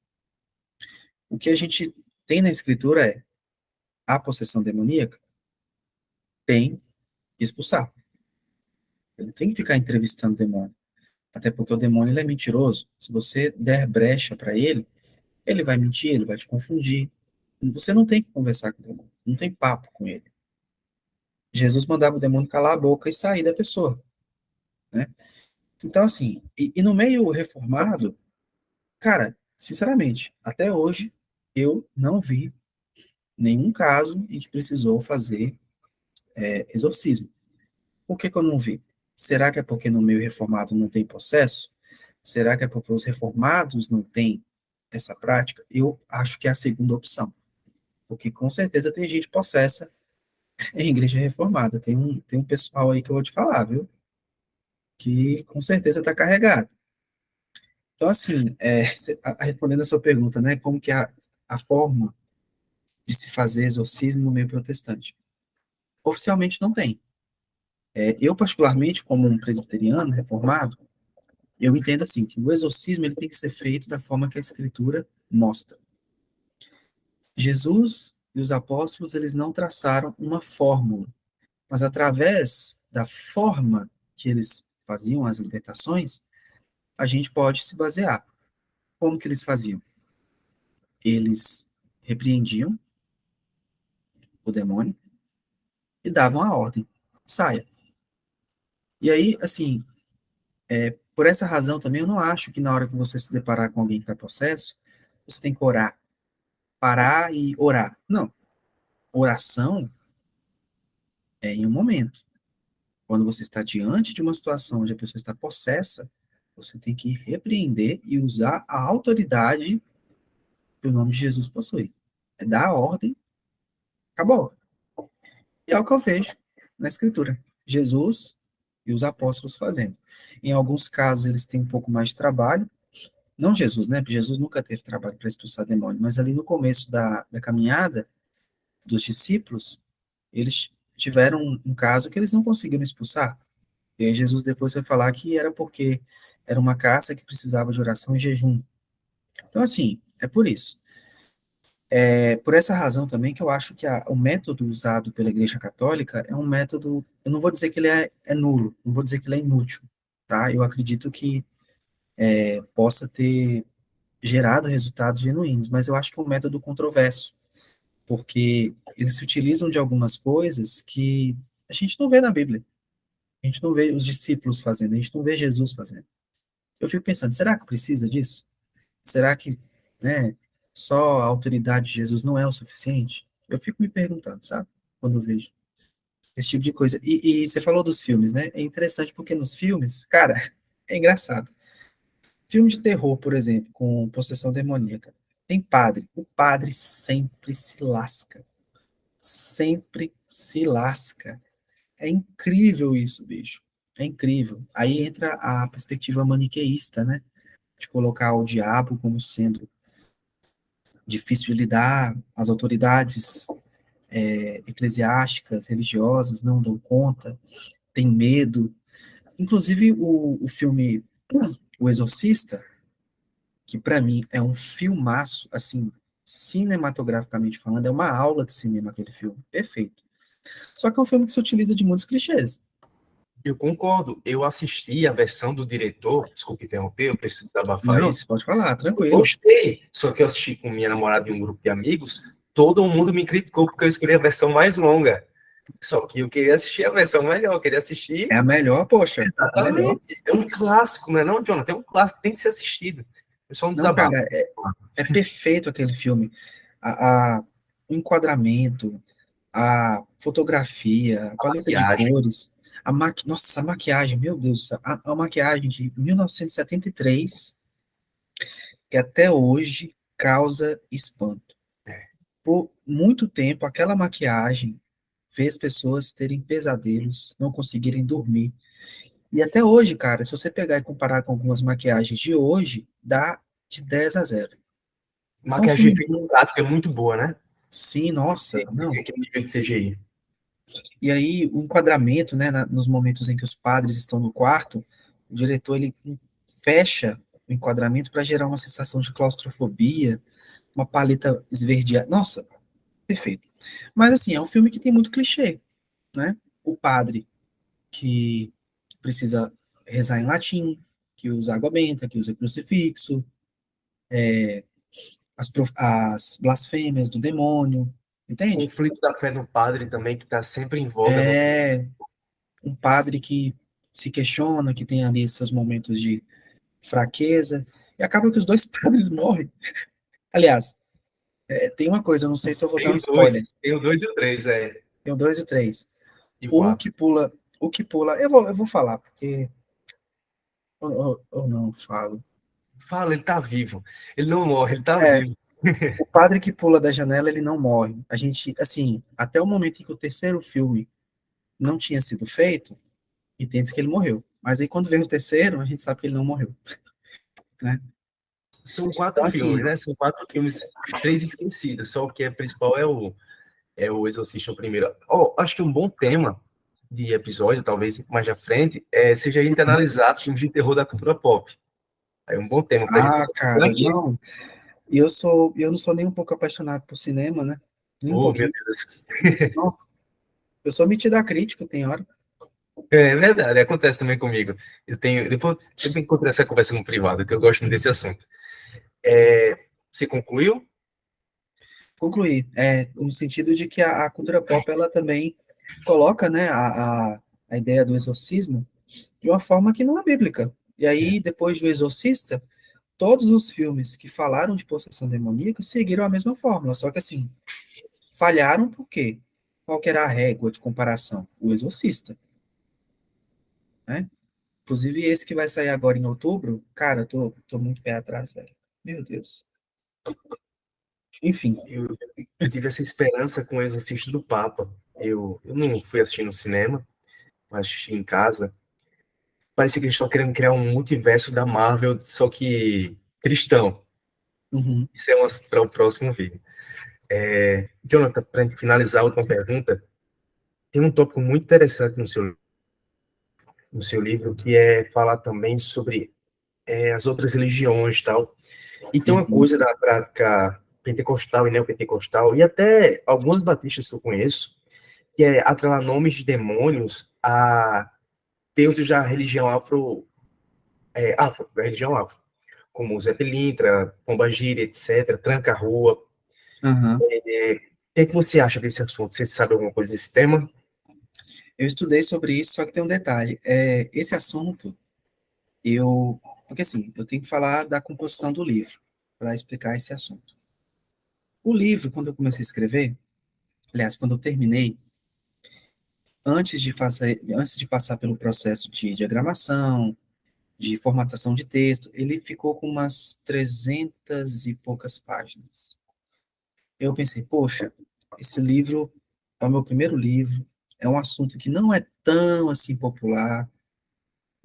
O que a gente tem na Escritura é a possessão demoníaca tem que expulsar. Ele tem que ficar entrevistando o demônio. Até porque o demônio ele é mentiroso. Se você der brecha para ele, ele vai mentir, ele vai te confundir. Você não tem que conversar com o demônio. Não tem papo com ele. Jesus mandava o demônio calar a boca e sair da pessoa, né? Então, assim, e no meio reformado, cara, sinceramente, até hoje, eu não vi nenhum caso em que precisou fazer exorcismo. Por que que eu não vi? Será que é porque no meio reformado não tem processo? Será que é porque os reformados não têm essa prática? Eu acho que é a segunda opção, porque com certeza tem gente possessa em igreja reformada. Tem um pessoal aí que eu vou te falar, viu? Que com certeza está carregado. Então, assim, respondendo a sua pergunta, né? Como que é a forma de se fazer exorcismo no meio protestante? Oficialmente não tem. Eu, particularmente, como um presbiteriano reformado, eu entendo assim, que o exorcismo ele tem que ser feito da forma que a Escritura mostra. Jesus e os apóstolos, eles não traçaram uma fórmula, mas através da forma que eles faziam as libertações, a gente pode se basear. Como que eles faziam? Eles repreendiam o demônio e davam a ordem, saia. E aí, assim, por essa razão também, eu não acho que na hora que você se deparar com alguém que está possesso, você tem que orar, parar e orar. Não, oração é em um momento. Quando você está diante de uma situação onde a pessoa está possessa, você tem que repreender e usar a autoridade que o nome de Jesus possui. É dar a ordem, acabou. E é o que eu vejo na Escritura. Jesus e os apóstolos fazendo. Em alguns casos, eles têm um pouco mais de trabalho. Não Jesus, né? Porque Jesus nunca teve trabalho para expulsar demônio, mas ali no começo da caminhada dos discípulos, eles tiveram um caso que eles não conseguiram expulsar. E aí Jesus depois vai falar que era porque era uma caça que precisava de oração e jejum. Então, assim, é por isso. É por essa razão também que eu acho que o método usado pela Igreja Católica é um método, eu não vou dizer que ele é nulo, não vou dizer que ele é inútil, tá? Eu acredito que possa ter gerado resultados genuínos, mas eu acho que é um método controverso, porque eles se utilizam de algumas coisas que a gente não vê na Bíblia, a gente não vê os discípulos fazendo, a gente não vê Jesus fazendo. Eu fico pensando, será que precisa disso? Será que, né, só a autoridade de Jesus não é o suficiente? Eu fico me perguntando, sabe? Quando eu vejo esse tipo de coisa. E você falou dos filmes, né? É interessante porque nos filmes, cara, é engraçado. Filme de terror, por exemplo, com possessão demoníaca. Tem padre. O padre sempre se lasca. Sempre se lasca. É incrível isso, bicho. É incrível. Aí entra a perspectiva maniqueísta, né? De colocar o diabo como sendo difícil de lidar, as autoridades eclesiásticas, religiosas não dão conta, tem medo. Inclusive o filme O Exorcista, que para mim é um filmaço, assim, cinematograficamente falando, é uma aula de cinema aquele filme, perfeito. Só que é um filme que se utiliza de muitos clichês. Eu concordo. Eu assisti a versão do diretor, desculpe interromper, eu preciso desabafar Não, isso. você pode falar, Eu tranquilo. gostei, só que eu assisti com minha namorada e um grupo de amigos, todo mundo me criticou porque eu escolhi a versão mais longa. Só que eu queria assistir a versão melhor, eu queria assistir É a melhor, poxa, a melhor. exatamente. É um clássico, não é não, Jonathan? É um clássico que tem que ser assistido. É só um Não, desabafo. cara, é perfeito aquele filme. O enquadramento, a fotografia, a paleta de Maquiagem. cores, nossa, a maquiagem, meu Deus do céu, a maquiagem de 1973, que até hoje causa espanto. Por muito tempo, aquela maquiagem fez pessoas terem pesadelos, não conseguirem dormir. E até hoje, cara, se você pegar e comparar com algumas maquiagens de hoje, dá de 10 a 0. É um Maquiagem de filme efeito bom, prático é muito boa, né? sim, nossa, Esse não. aqui é o nível de CGI. E aí, o enquadramento, né, nos momentos em que os padres estão no quarto, o diretor ele fecha o enquadramento para gerar uma sensação de claustrofobia, uma paleta esverdeada. Nossa, perfeito. Mas assim, é um filme que tem muito clichê, né? O padre que precisa rezar em latim, que usa água benta, que usa crucifixo, as blasfêmias do demônio, entende? Conflito da fé do padre também, que está sempre em voga no filme. É um padre que se questiona, que tem ali seus momentos de fraqueza, e acaba que os dois padres morrem. Aliás, tem uma coisa, eu não sei se eu vou dar um spoiler. Tem o dois e o três, Tem o dois e o três. e o O quatro. que pula, o que pula, eu vou falar, porque ou não falo. Fala, ele tá vivo. Ele não morre, ele tá É, vivo. o padre que pula da janela, ele não morre. A gente, assim, até o momento em que o terceiro filme não tinha sido feito, entende que ele morreu. Mas aí quando vem o terceiro, a gente sabe que ele não morreu, né? São quatro Então, filmes, assim, né? São quatro filmes, os três esquecidos. Só o que é principal é o Exorcista o primeiro. Oh, acho que um bom tema de episódio, talvez mais à frente, seja a gente analisar filmes de terror da cultura pop. É um bom tema pra gente ah, começar por cara, aqui. não. Eu não sou nem um pouco apaixonado por cinema, né? Nem um Oh, meu pouquinho. Deus. Não, eu sou metido a crítica, tem hora. É verdade, acontece também comigo. Depois eu tenho que continuar essa conversa no privado, que eu gosto muito desse assunto. Você concluiu? Concluir, no sentido de que a cultura pop, ela também coloca, né, a ideia do exorcismo de uma forma que não é bíblica. E aí, depois do Exorcista, todos os filmes que falaram de possessão demoníaca seguiram a mesma fórmula, só que assim, falharam por quê? Qual que era a régua de comparação? O Exorcista, né? Inclusive esse que vai sair agora em outubro, cara, tô muito pé atrás, velho. Meu Deus. Enfim. Eu tive essa esperança com o Exorcista do Papa. Eu não fui assistir no cinema, mas assisti em casa. Parecia que eles estão querendo criar um multiverso da Marvel, só que cristão. Uhum, Isso é um assunto para o próximo vídeo. Jonathan, para finalizar a última pergunta, tem um tópico muito interessante no seu livro, que é falar também sobre as outras religiões e tal. E tem uma uhum, coisa da prática pentecostal e neopentecostal, e até algumas batistas que eu conheço, que é atrelar nomes de demônios a deuses da religião da religião afro, como Zé Pilintra, Pombagira, etc., Tranca-Rua. aham. O que é que você acha desse assunto? Você sabe alguma coisa desse tema? Eu estudei sobre isso, só que tem um detalhe. Esse assunto, porque assim, eu tenho que falar da composição do livro para explicar esse assunto. O livro, quando eu comecei a escrever, aliás, quando eu terminei, antes de passar pelo processo de diagramação, de formatação de texto, ele ficou com umas 300 e poucas páginas. Eu pensei, poxa, esse livro é o meu primeiro livro, é um assunto que não é tão assim popular,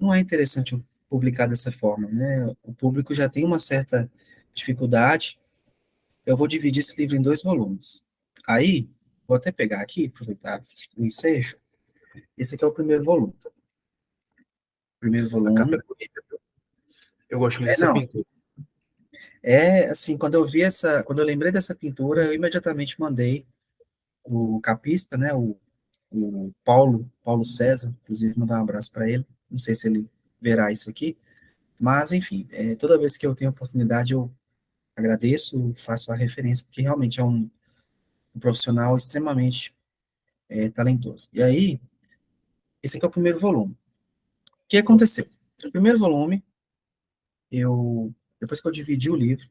não é interessante eu publicar dessa forma, né? O público já tem uma certa dificuldade. Eu vou dividir esse livro em dois volumes. Aí, vou até pegar aqui, aproveitar o ensejo. Esse aqui é o primeiro volume. Primeiro A capa volume. é bonita. Eu gosto muito dessa Não, pintura. assim, quando eu lembrei dessa pintura, eu imediatamente mandei o capista, né, o Paulo César, inclusive mandar um abraço para ele. Não sei se ele verá isso aqui, mas enfim, toda vez que eu tenho oportunidade, eu agradeço, faço a referência, porque realmente é um profissional extremamente talentoso. E aí, esse aqui é o primeiro volume. O que aconteceu? No primeiro volume, depois que eu dividi o livro,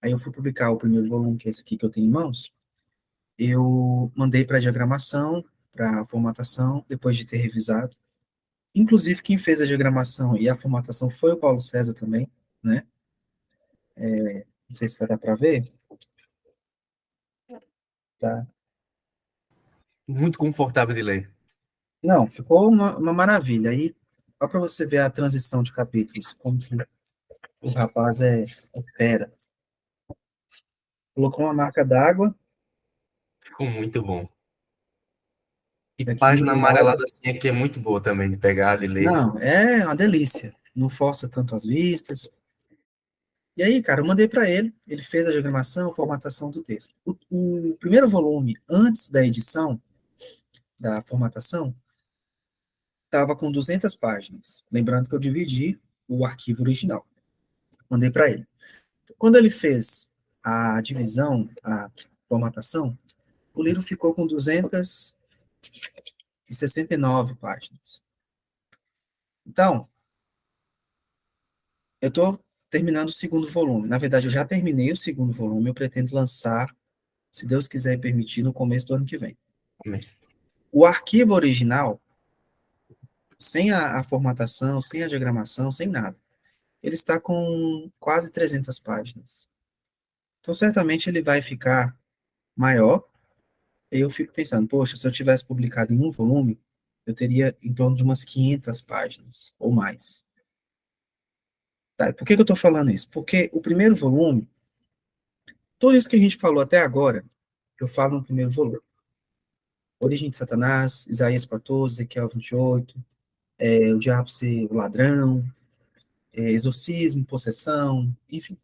aí eu fui publicar o primeiro volume, que é esse aqui que eu tenho em mãos, eu mandei para diagramação, para formatação, depois de ter revisado. Inclusive, quem fez a diagramação e a formatação foi o Paulo César também, né? Não sei se vai dar para ver, tá? Muito confortável de ler. Não, ficou uma maravilha. Aí, só para você ver a transição de capítulos, como que o rapaz é fera. Colocou uma marca d'água, Ficou muito bom. E daqui vem página do lado. amarelada assim aqui é muito boa também de pegar, de ler. Não, é uma delícia. Não força tanto as vistas. E aí, cara, eu mandei para ele, ele fez a diagramação, formatação do texto. O primeiro volume, antes da edição, da formatação, estava com 200 páginas. Lembrando que eu dividi o arquivo original. Mandei para ele. Quando ele fez a divisão, a formatação, o livro ficou com 269 páginas. Então, eu estou terminando o segundo volume. Na verdade, eu já terminei o segundo volume. Eu pretendo lançar, se Deus quiser e permitir, no começo do ano que vem. Amém. O arquivo original sem a formatação, sem a diagramação, sem nada. Ele está com quase 300 páginas. Então, certamente ele vai ficar maior. E eu fico pensando, poxa, se eu tivesse publicado em um volume, eu teria em torno de umas 500 páginas ou mais. Tá, e por que que eu estou falando isso? Porque o primeiro volume, tudo isso que a gente falou até agora, eu falo no primeiro volume. Origem de Satanás, Isaías 14, Ezequiel 28, o diabo ser o ladrão, exorcismo, possessão, enfim.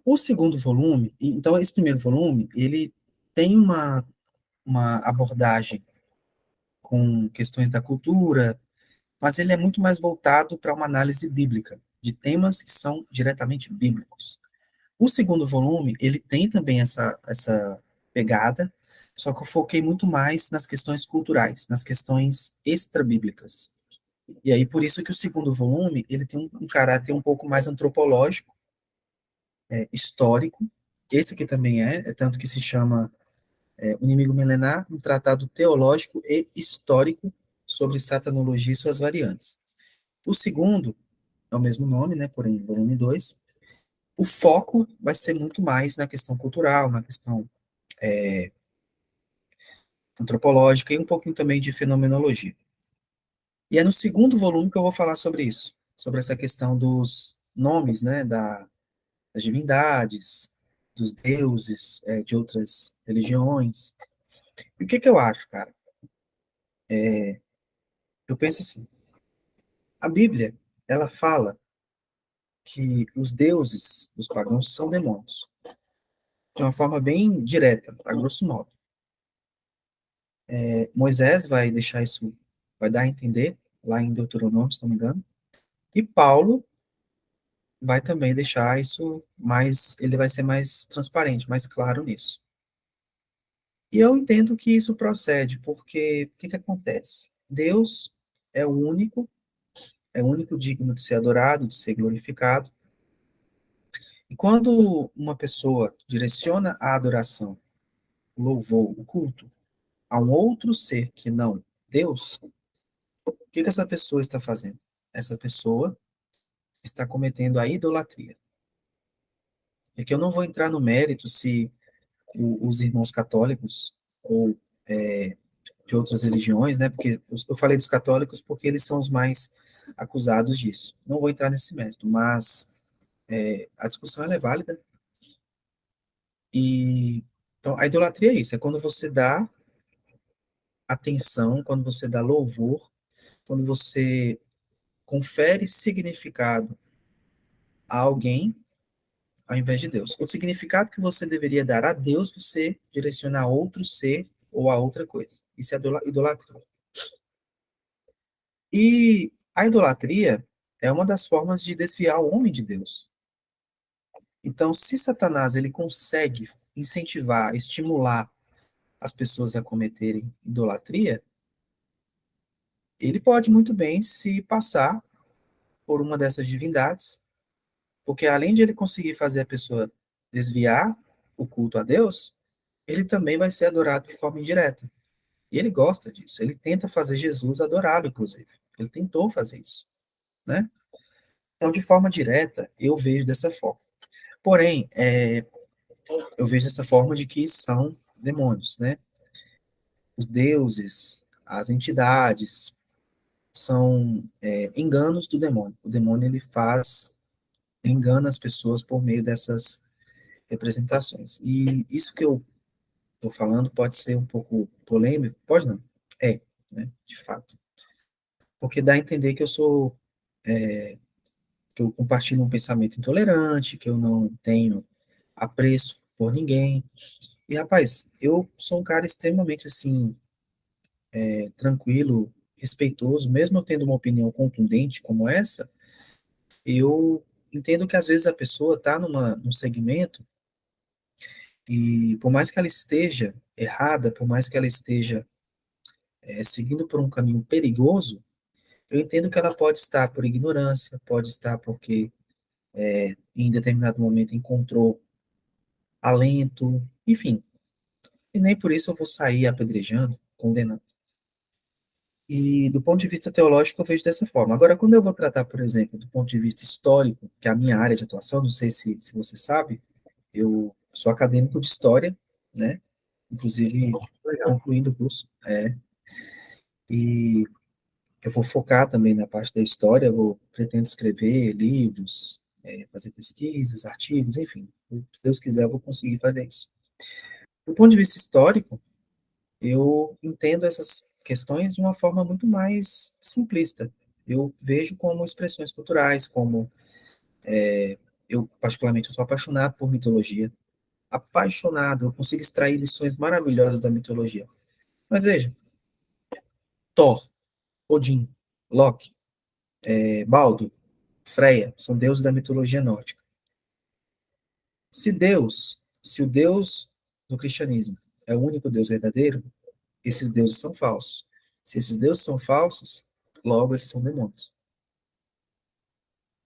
O segundo volume, então esse primeiro volume, ele tem uma abordagem com questões da cultura, mas ele é muito mais voltado para uma análise bíblica, de temas que são diretamente bíblicos. O segundo volume, ele tem também essa pegada, só que eu foquei muito mais nas questões culturais, nas questões extra-bíblicas. E aí, por isso que o segundo volume, ele tem um caráter um pouco mais antropológico, histórico. Esse aqui também é tanto que se chama O Inimigo Milenar, um tratado teológico e histórico sobre satanologia e suas variantes. O segundo é o mesmo nome, né, porém, volume 2. O foco vai ser muito mais na questão cultural, na questão antropológica e um pouquinho também de fenomenologia. E é no segundo volume que eu vou falar sobre isso, sobre essa questão dos nomes, né, das divindades, dos deuses, de outras religiões. E o que que eu acho, cara? Eu penso assim, a Bíblia, ela fala que os deuses dos pagãos são demônios, de uma forma bem direta, a grosso modo. Moisés vai deixar isso, vai dar a entender, lá em Deuteronômio, se não me engano, e Paulo vai também deixar isso mais, ele vai ser mais transparente, mais claro nisso. E eu entendo que isso procede, porque o que que acontece? Deus é o único digno de ser adorado, de ser glorificado. E quando uma pessoa direciona a adoração, o louvor, o culto a um outro ser que não Deus, o que que essa pessoa está fazendo? Essa pessoa está cometendo a idolatria. É que eu não vou entrar no mérito se os irmãos católicos ou de outras religiões, né? Porque eu falei dos católicos porque eles são os mais acusados disso. Não vou entrar nesse mérito, mas a discussão ela é válida. E então a idolatria é isso, é quando você dá atenção, quando você dá louvor, quando você confere significado a alguém ao invés de Deus. O significado que você deveria dar a Deus, você direciona a outro ser ou a outra coisa. Isso é idolatria. E a idolatria é uma das formas de desviar o homem de Deus. Então, se Satanás ele consegue incentivar, estimular as pessoas a cometerem idolatria, ele pode muito bem se passar por uma dessas divindades, porque além de ele conseguir fazer a pessoa desviar o culto a Deus, ele também vai ser adorado de forma indireta. E ele gosta disso. Ele tenta fazer Jesus adorado, inclusive. Ele tentou fazer isso, né? Então, de forma direta, eu vejo dessa forma. Porém, eu vejo dessa forma de que são demônios, né? Os deuses, as entidades, são enganos do demônio. O demônio, ele engana as pessoas por meio dessas representações. E isso que eu estou falando pode ser um pouco polêmico, pode não? É, né? De fato. Porque dá a entender que que eu compartilho um pensamento intolerante, que eu não tenho apreço por ninguém. E, rapaz, eu sou um cara extremamente, assim, tranquilo, respeitoso, mesmo eu tendo uma opinião contundente como essa, eu entendo que às vezes a pessoa está num segmento e por mais que ela esteja errada, por mais que ela esteja seguindo por um caminho perigoso, eu entendo que ela pode estar por ignorância, pode estar porque em determinado momento encontrou alento, enfim. E nem por isso eu vou sair apedrejando, condenando. E do ponto de vista teológico, eu vejo dessa forma. Agora, quando eu vou tratar, por exemplo, do ponto de vista histórico, que é a minha área de atuação, não sei se você sabe, eu sou acadêmico de história, né? Inclusive, Legal. concluindo o curso. E eu vou focar também na parte da história, pretendo escrever livros, fazer pesquisas, artigos, enfim. Se Deus quiser, eu vou conseguir fazer isso. Do ponto de vista histórico, eu entendo essas questões de uma forma muito mais simplista. Eu vejo como expressões culturais, como eu particularmente eu sou apaixonado por mitologia, apaixonado, eu consigo extrair lições maravilhosas da mitologia. Mas veja, Thor, Odin, Loki, Baldur, Freya, são deuses da mitologia nórdica. Se o Deus do cristianismo é o único Deus verdadeiro, esses deuses são falsos. Se esses deuses são falsos, logo eles são demônios.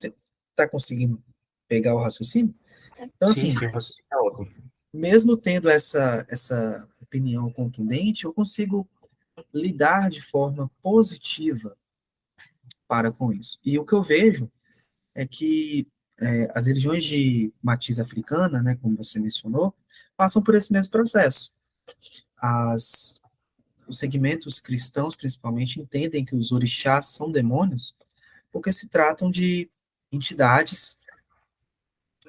Está conseguindo pegar o raciocínio? Então, Sim, assim, sim, você é ótimo. mesmo tendo essa opinião contundente, eu consigo lidar de forma positiva para com isso. E o que eu vejo é que as religiões de matriz africana, né, como você mencionou, passam por esse mesmo processo. As, os segmentos cristãos, principalmente, entendem que os orixás são demônios porque se tratam de entidades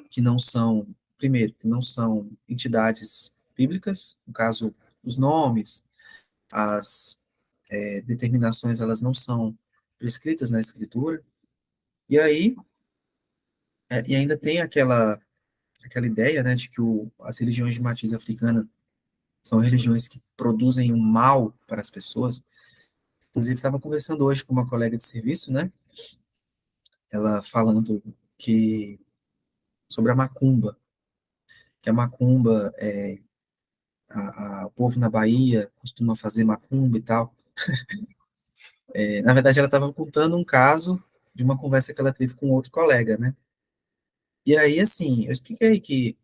que não são, primeiro, que não são entidades bíblicas, no caso, os nomes, as determinações, elas não são prescritas na escritura, e aí, e ainda tem aquela ideia, né, de que as religiões de matriz africana são religiões que produzem um mal para as pessoas. Inclusive, estava conversando hoje com uma colega de serviço, né, ela falando que, sobre a macumba, que a macumba, o povo na Bahia costuma fazer macumba e tal. Na verdade, ela estava contando um caso de uma conversa que ela teve com outro colega, né? E aí, assim, eu expliquei que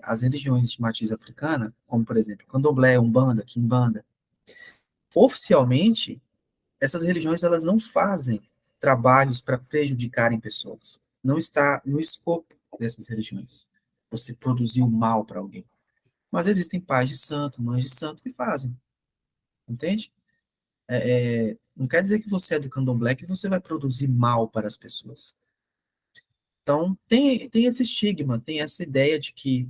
as religiões de matriz africana, como, por exemplo, Candomblé, Umbanda, Quimbanda, oficialmente, essas religiões, elas não fazem trabalhos para prejudicarem pessoas. Não está no escopo dessas religiões você produzir o mal para alguém. Mas existem pais de santo, mães de santo que fazem, entende? Não quer dizer que você é do candomblé que você vai produzir mal para as pessoas. Então, tem esse estigma, tem essa ideia de que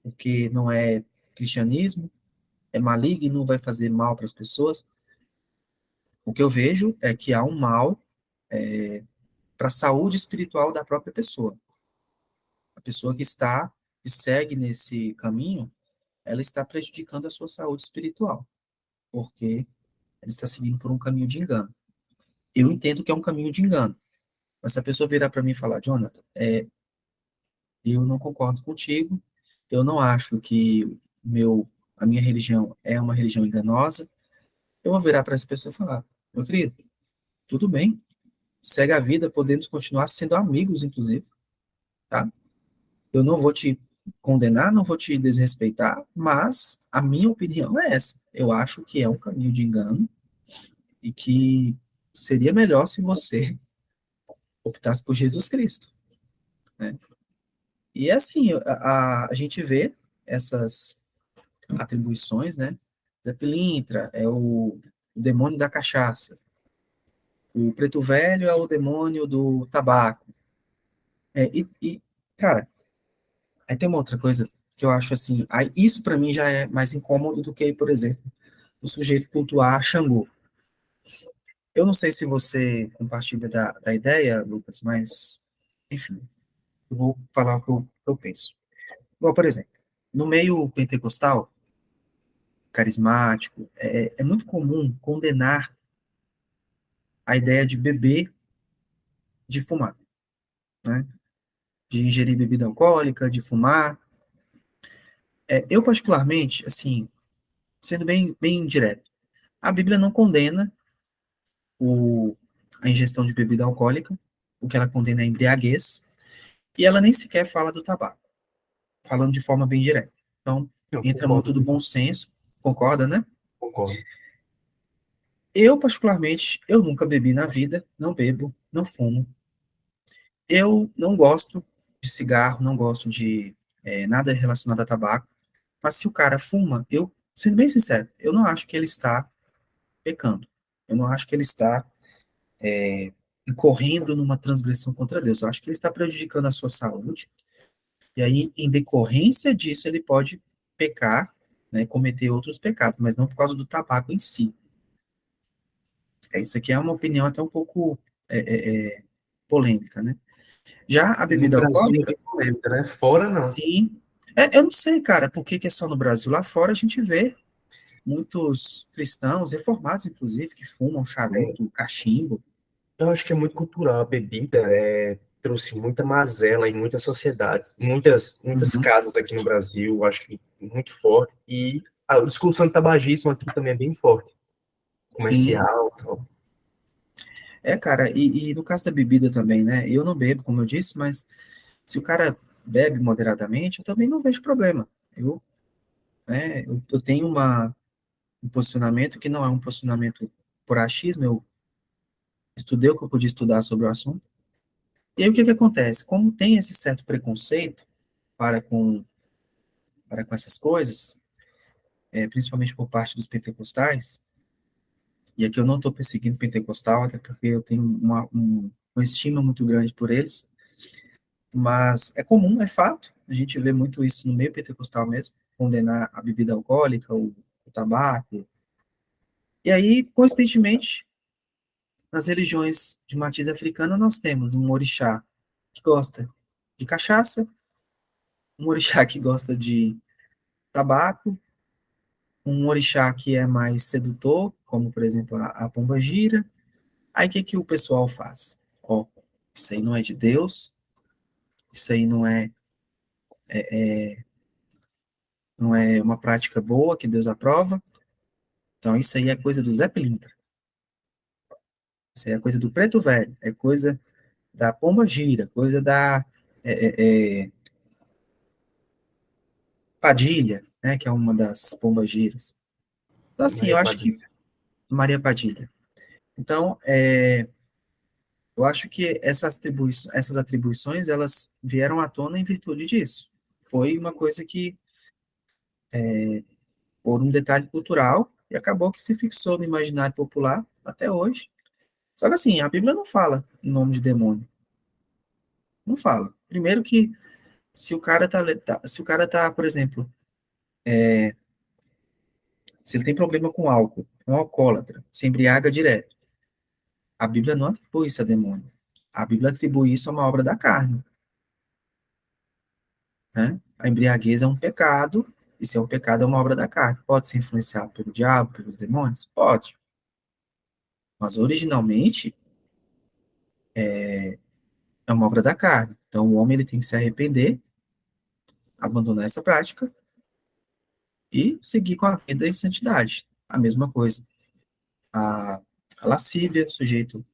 o que não é cristianismo é maligno, vai fazer mal para as pessoas. O que eu vejo é que há um mal para a saúde espiritual da própria pessoa. A pessoa que segue nesse caminho, ela está prejudicando a sua saúde espiritual, porque ela está seguindo por um caminho de engano. Eu entendo que é um caminho de engano, mas se a pessoa virar para mim e falar, Jonathan, eu não concordo contigo, eu não acho que a minha religião é uma religião enganosa, eu vou virar para essa pessoa e falar, meu querido, tudo bem, segue a vida, podemos continuar sendo amigos, inclusive, tá? Eu não vou te condenar, não vou te desrespeitar, mas a minha opinião é essa. Eu acho que é um caminho de engano e que seria melhor se você optasse por Jesus Cristo, né? E é assim, a gente vê essas atribuições, né? Zé Pilintra é o demônio da cachaça. O preto velho é o demônio do tabaco. Cara, aí tem uma outra coisa que eu acho assim, aí isso para mim já é mais incômodo do que, por exemplo, o sujeito cultuar Xangô. Eu não sei se você compartilha da ideia, Lucas, mas, enfim, eu vou falar o que eu penso. Igual, por exemplo, no meio pentecostal, carismático, é muito comum condenar a ideia de beber, de fumar, né? De ingerir bebida alcoólica, de fumar. Eu, particularmente, assim, sendo bem direto, a Bíblia não condena o, a ingestão de bebida alcoólica, o que ela condena é a embriaguez, e ela nem sequer fala do tabaco, falando de forma bem direta. Então, Eu entra muito concordo, do bom senso, concorda, né? concordo. Eu, particularmente, eu nunca bebi na vida, não bebo, não fumo. Eu não gosto de cigarro, não gosto de nada relacionado a tabaco, mas se o cara fuma, eu, sendo bem sincero, eu não acho que ele está pecando. Eu não acho que ele está incorrendo numa transgressão contra Deus. Eu acho que ele está prejudicando a sua saúde, e aí, em decorrência disso, ele pode pecar, né, cometer outros pecados, mas não por causa do tabaco em si. Isso aqui é uma opinião até um pouco é, é, é, polêmica, né? Já a No bebida Brasil não alcoólica, tem polêmica, né? Fora não. sim. Eu não sei, cara, por que que é só no Brasil. Lá fora a gente vê muitos cristãos, reformados inclusive, que fumam É, charuto, cachimbo. eu acho que é muito cultural. A bebida trouxe muita mazela em muitas sociedades, muitas Uhum, casas aqui no Brasil, eu acho que muito forte. E a discussão de tabagismo aqui também é bem forte, sim. comercial, tal. Cara, e no caso da bebida também, né? Eu não bebo, como eu disse, mas se o cara bebe moderadamente, eu também não vejo problema. Eu tenho um posicionamento que não é um posicionamento por achismo, eu estudei o que eu podia estudar sobre o assunto. E aí o que que acontece? Como tem esse certo preconceito para com, para com essas coisas, principalmente por parte dos pentecostais, e aqui eu não estou perseguindo pentecostal, até porque eu tenho uma estima muito grande por eles, mas é comum, é fato, a gente vê muito isso no meio pentecostal mesmo, condenar a bebida alcoólica, o tabaco. E aí, coincidentemente, nas religiões de matriz africana, nós temos um orixá que gosta de cachaça, um orixá que gosta de tabaco, um orixá que é mais sedutor, como por exemplo a pombagira. Aí o que que o pessoal faz? Ó, isso aí não é de Deus, isso aí não é uma prática boa que Deus aprova. Então isso aí é coisa do Zé Pilintra, isso aí é coisa do preto velho, é coisa da pombagira, coisa da é, é, é, Padilha, né, que é uma das pombagiras. Então assim, eu Maria acho que Padilha. Maria Padilha. Então, eu acho que essas atribuições, elas vieram à tona em virtude disso. Foi uma coisa que, por um detalhe cultural, e acabou que se fixou no imaginário popular até hoje. Só que assim, a Bíblia não fala em nome de demônio. Não fala. Primeiro que se o cara tá, por exemplo, se ele tem problema com álcool, é um alcoólatra, se embriaga direto, a Bíblia não atribui isso a demônio. A Bíblia atribui isso a uma obra da carne, né? A embriaguez é um pecado, e se é um pecado, é uma obra da carne. Pode ser influenciado pelo diabo, pelos demônios? Pode. Mas originalmente é uma obra da carne. Então o homem ele tem que se arrepender, abandonar essa prática e seguir com a vida em santidade. A mesma coisa. A, a lascívia, o sujeito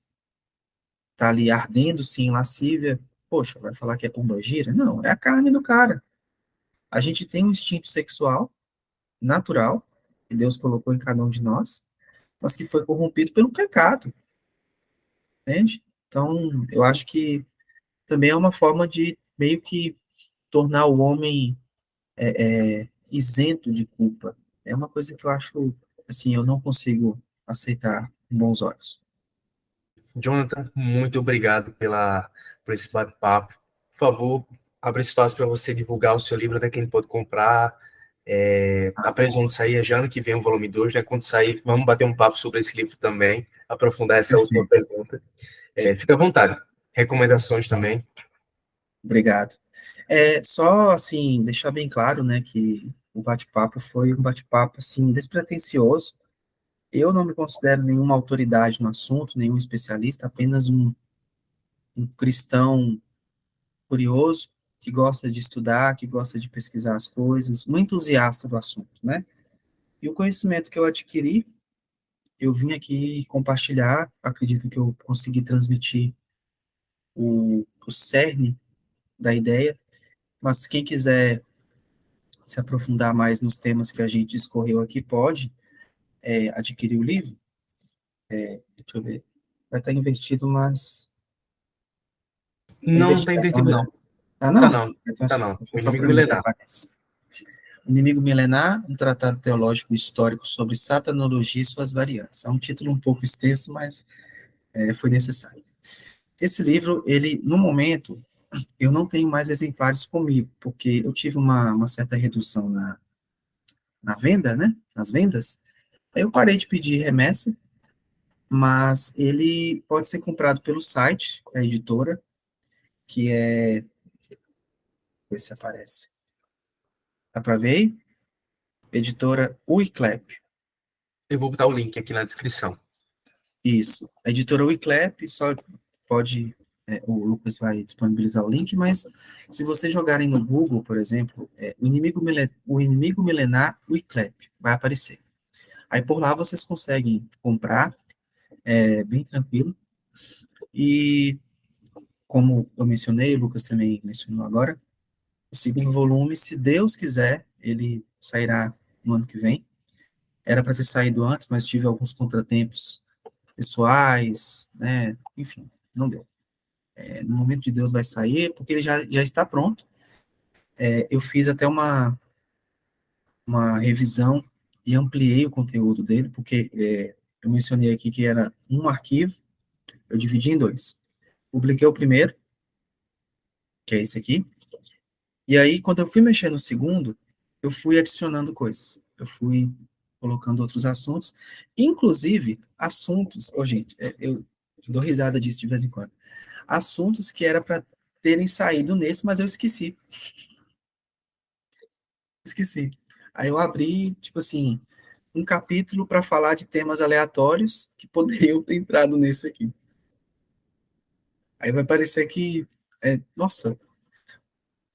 tá ali ardendo sim em lascívia. Poxa, vai falar que é pombagira? Não, é a carne do cara. A gente tem um instinto sexual natural que Deus colocou em cada um de nós, mas que foi corrompido pelo pecado, entende? Então, eu acho que também é uma forma de meio que tornar o homem isento de culpa. É uma coisa que eu acho, assim, eu não consigo aceitar com bons olhos. Jonathan, muito obrigado por esse bate-papo. Por favor, abra espaço para você divulgar o seu livro, até quem pode comprar. A previsão de sair é já ano que vem o volume 2, né? Quando sair, vamos bater um papo sobre esse livro também, aprofundar essa última Perfeito, pergunta. Fica à vontade. Recomendações também. obrigado. Só, assim, deixar bem claro, né, que o bate-papo foi um bate-papo, assim, despretensioso. Eu não me considero nenhuma autoridade no assunto, nenhum especialista, apenas um cristão curioso, que gosta de estudar, que gosta de pesquisar as coisas, um entusiasta do assunto, né? E o conhecimento que eu adquiri, eu vim aqui compartilhar, acredito que eu consegui transmitir o cerne da ideia, mas quem quiser se aprofundar mais nos temas que a gente discorreu aqui, pode adquirir o livro. Deixa eu ver. Vai estar invertido, mas... Tá Não invertido, está é, invertido, câmera. não. Ah, Tá não? não, Então, tá não. O só inimigo para mim que milenar. aparece. O Inimigo Milenar, um tratado teológico e histórico sobre satanologia e suas variantes. É um título um pouco extenso, mas foi necessário. Esse livro, ele, no momento, eu não tenho mais exemplares comigo, porque eu tive uma certa redução na venda, né? Nas vendas. Aí eu parei de pedir remessa, mas ele pode ser comprado pelo site da editora, que é. Ver se aparece. Dá para ver aí? Editora Wiclap. Eu vou botar o link aqui na descrição. Isso. A editora Wiclap só pode. O Lucas vai disponibilizar o link, mas se vocês jogarem no Google, por exemplo, o inimigo milenar Wiclap, vai aparecer. Aí por lá vocês conseguem comprar, bem tranquilo. E como eu mencionei, o Lucas também mencionou agora, o segundo volume, se Deus quiser, ele sairá no ano que vem. Era para ter saído antes, mas tive alguns contratempos pessoais, né? Enfim, não deu. No momento de Deus vai sair, porque ele já está pronto. Eu fiz até uma revisão e ampliei o conteúdo dele, porque eu mencionei aqui que era um arquivo, eu dividi em dois. Publiquei o primeiro, que é esse aqui, e aí, quando eu fui mexer no segundo, eu fui adicionando coisas. Eu fui colocando outros assuntos, inclusive assuntos, gente, eu dou risada disso de vez em quando. Assuntos que era para terem saído nesse, mas eu esqueci. Esqueci. Aí eu abri, tipo assim, um capítulo para falar de temas aleatórios que poderiam ter entrado nesse aqui. Aí vai parecer que, nossa,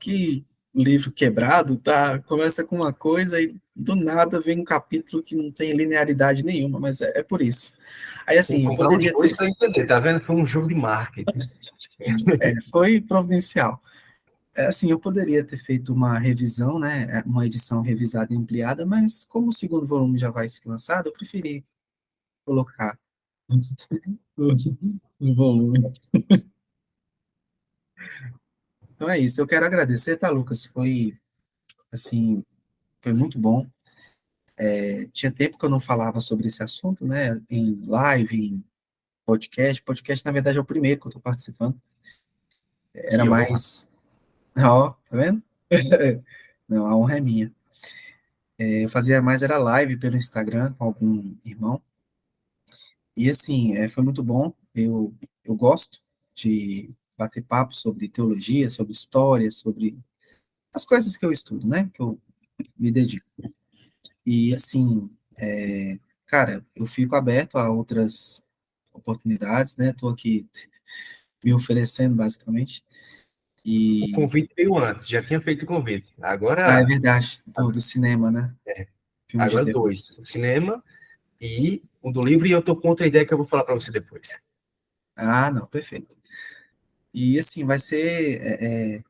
que livro quebrado, tá? Começa com uma coisa e do nada vem um capítulo que não tem linearidade nenhuma, mas é por isso. Aí Tem que assim, eu comprar os poderia dois ter, para entender, tá vendo? Foi um jogo de marketing. foi providencial. Assim, eu poderia ter feito uma revisão, né, uma edição revisada e ampliada, mas como o segundo volume já vai ser lançado, eu preferi colocar no volume. Então é isso, eu quero agradecer, tá, Lucas? Assim, foi muito bom. Tinha tempo que eu não falava sobre esse assunto, né, em live, em podcast. Podcast, na verdade, é o primeiro que eu estou participando. Era Que honra. mais. Ó, tá vendo? Não, a honra é minha. Eu fazia mais, era live pelo Instagram com algum irmão. E assim, foi muito bom. Eu gosto de bater papo sobre teologia, sobre história, sobre as coisas que eu estudo, né? Que eu me dedico. E assim, cara, eu fico aberto a outras oportunidades, né? Estou aqui me oferecendo, basicamente. O E. convite veio antes, já tinha feito o convite. Ah, é Agora, verdade, do cinema, né? Filme de agora terror. dois: o cinema e o do livro. E eu tô com outra ideia que eu vou falar para você depois. Ah, não, perfeito. E assim, vai ser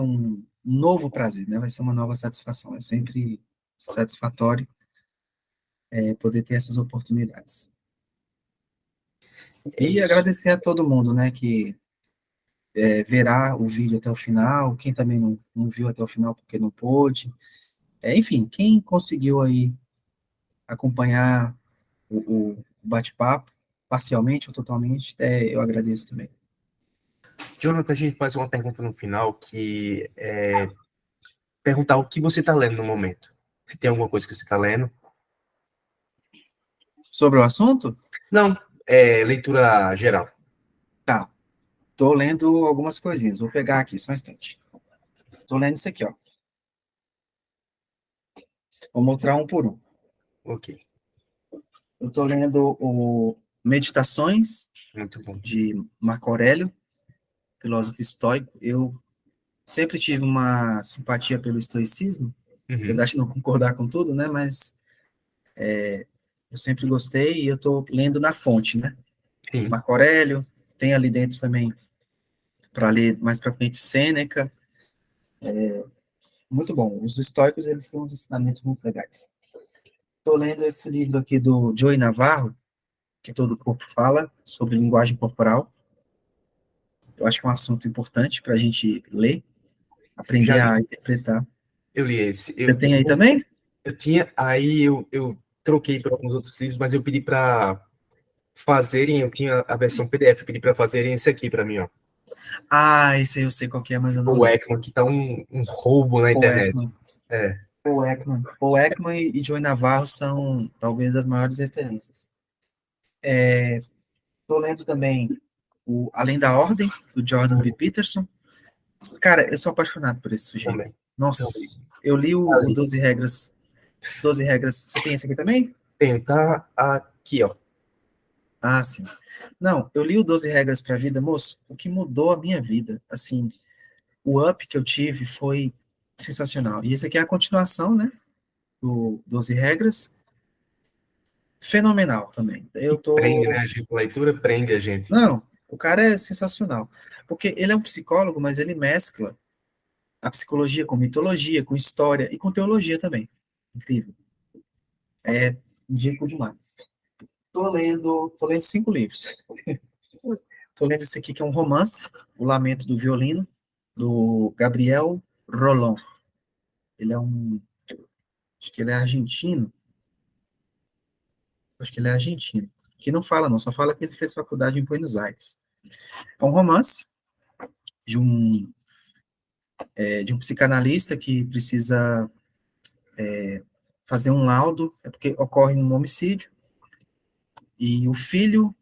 um novo prazer, né? Vai ser uma nova satisfação. É sempre satisfatório poder ter essas oportunidades. É E isso. agradecer a todo mundo, né, que verá o vídeo até o final, quem também não viu até o final porque não pôde. Enfim, quem conseguiu aí acompanhar o bate-papo, parcialmente ou totalmente, eu agradeço também. Jonathan, a gente faz uma pergunta no final que é perguntar o que você está lendo no momento. Se tem alguma coisa que você está lendo. Sobre o assunto? Não, é leitura geral. Tá, tô lendo algumas coisinhas, vou pegar aqui, só um instante. Tô lendo isso aqui, ó. Vou mostrar um por um. Ok, Eu tô lendo o Meditações, muito bom. de Marco Aurélio, filósofo estoico. Eu sempre tive uma simpatia pelo estoicismo, Uhum, apesar de não concordar com tudo, né? Mas eu sempre gostei e eu tô lendo na fonte, né? sim, Marco Aurélio, tem ali dentro também, para ler mais para frente, Sêneca. Muito bom. Os estoicos, eles têm uns ensinamentos muito legais. Estou lendo esse livro aqui do Joey Navarro, que todo o corpo fala, sobre linguagem corporal. Eu acho que é um assunto importante para a gente ler, Já aprender li, a interpretar. eu li esse. Você tem aí também? Eu tinha, aí eu troquei por alguns outros livros, mas eu pedi para fazerem, eu tinha a versão PDF, eu pedi para fazerem esse aqui para mim, ó. Ah, esse aí eu sei qual que é, mas eu não O li. Ekman, que tá um roubo na Paul internet. Ekman. É, Paul Ekman e Joey Navarro são talvez as maiores referências. Estou lendo também o Além da Ordem, do Jordan B. Peterson. Cara, eu sou apaixonado por esse sujeito. também. Também. Nossa, eu li o Ali. 12 Regras. 12 Regras. Você tem esse aqui também? Tenho, tá aqui, ó. Ah, sim. Não, eu li o 12 Regras para a Vida, moço. O que mudou a minha vida, assim, o up que eu tive foi sensacional. E esse aqui é a continuação, né, do 12 Regras. Fenomenal também. Eu E prende, tô. né? A gente, a leitura prende a gente. Não, o cara é sensacional. Porque ele é um psicólogo, mas ele mescla a psicologia com mitologia, com história e com teologia também. Incrível. É, indico demais. Tô lendo 5 livros. Tô lendo esse aqui que é um romance, O Lamento do Violino, do Gabriel Rolón. Ele é acho que ele é argentino, acho que ele é argentino, que não fala não, só fala que ele fez faculdade em Buenos Aires. É um romance de um psicanalista que precisa fazer um laudo, é porque ocorre um homicídio, e o filho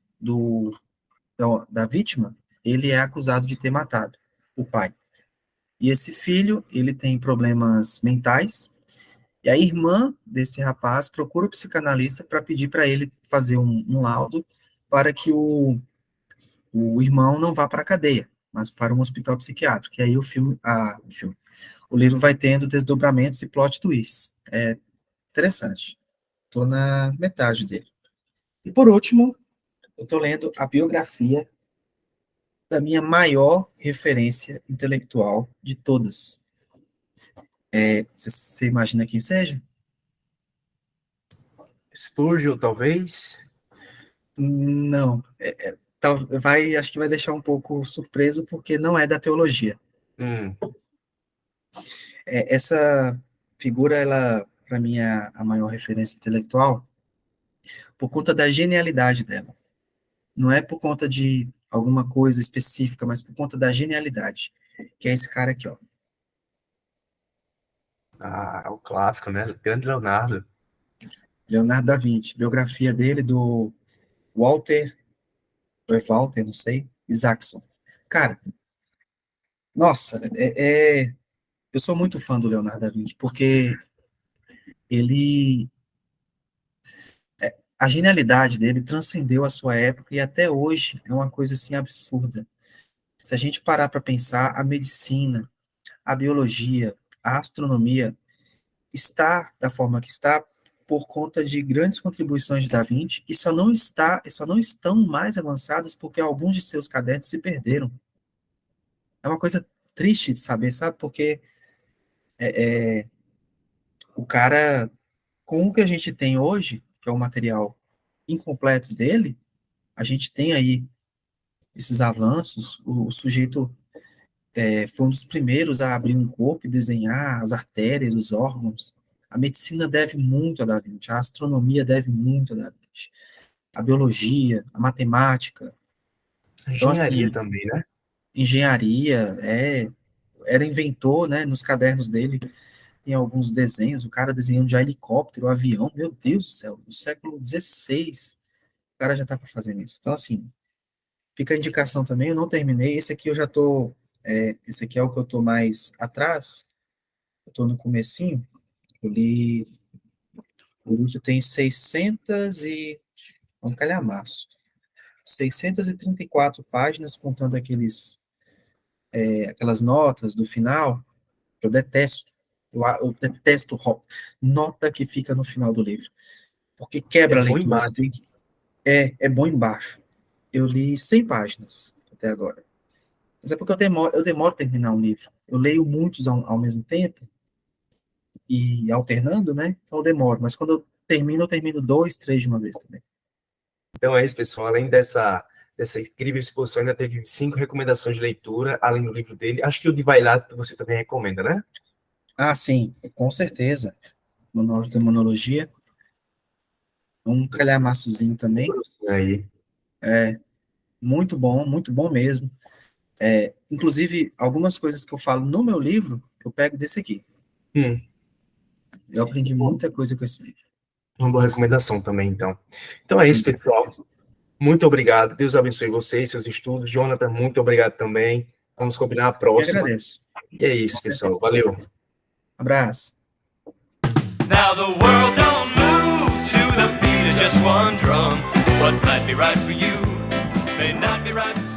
da vítima, ele é acusado de ter matado o pai. E esse filho, ele tem problemas mentais, e a irmã desse rapaz procura o psicanalista para pedir para ele fazer um laudo para que o irmão não vá para a cadeia, mas para um hospital psiquiátrico. E aí o livro vai tendo desdobramentos e plot twists. É interessante. Estou na metade dele. E por último, eu estou lendo a biografia da minha maior referência intelectual de todas. Você imagina quem seja? Spurgeon, talvez. Não. Acho que vai deixar um pouco surpreso, porque não é da teologia. Hum. Essa figura, ela, para mim, é a maior referência intelectual por conta da genialidade dela. Não é por conta de alguma coisa específica, mas por conta da genialidade, que é esse cara aqui, ó. Ah, o clássico, né? Grande Leonardo. Leonardo da Vinci, biografia dele do Walter, ou é Walter, não sei, Isaacson. Cara, nossa, eu sou muito fã do Leonardo da Vinci, porque ele, a genialidade dele transcendeu a sua época e até hoje é uma coisa assim absurda. Se a gente parar para pensar, a medicina, a biologia, a astronomia está da forma que está por conta de grandes contribuições de Da Vinci e só não estão mais avançadas porque alguns de seus cadernos se perderam. É uma coisa triste de saber, sabe? Porque o cara, com o que a gente tem hoje, que é o material incompleto dele, a gente tem aí esses avanços. O sujeito foi um dos primeiros a abrir um corpo e desenhar as artérias, os órgãos. A medicina deve muito a Da Vinci, a astronomia deve muito a Da Vinci, a biologia, a matemática. Então, Engenharia assim, também, né? engenharia, era inventor, né, nos cadernos dele, tem alguns desenhos, o cara desenhando de helicóptero, avião, meu Deus do céu, no século XVI, o cara já estava fazendo isso. Então, assim, fica a indicação também, eu não terminei, esse aqui é o que eu tô mais atrás, eu tô no comecinho, eu li, o livro tem 600 e, um calhamaço, 634 páginas, contando aquelas notas do final, que eu detesto, eu detesto nota que fica no final do livro, porque É quebra a bom leitura, embate. é bom embaixo. Eu li 100 páginas até agora. Mas é porque eu demoro a terminar um livro. Eu leio muitos ao mesmo tempo, e alternando, né? Então eu demoro. Mas quando eu termino dois, três de uma vez também. Então é isso, pessoal. Além dessa incrível exposição, ainda teve 5 recomendações de leitura, além do livro dele. Acho que o de Vailato você também recomenda, né? Ah, sim, com certeza. Manual de Demonologia. Um calhamaçozinho também. Aí. Muito bom mesmo. Inclusive, algumas coisas que eu falo no meu livro, eu pego desse aqui. Hum, Eu aprendi muita coisa com esse livro. uma boa recomendação também, então. Então é isso, Sim, com pessoal. certeza. Muito obrigado. Deus abençoe vocês, seus estudos. Jonathan, muito obrigado também. Vamos combinar a E próxima. agradeço. E é Com isso, pessoal. certeza. Valeu. Abraço. Now the world don't move to the beat of just one drum. What might be right for you may not be right for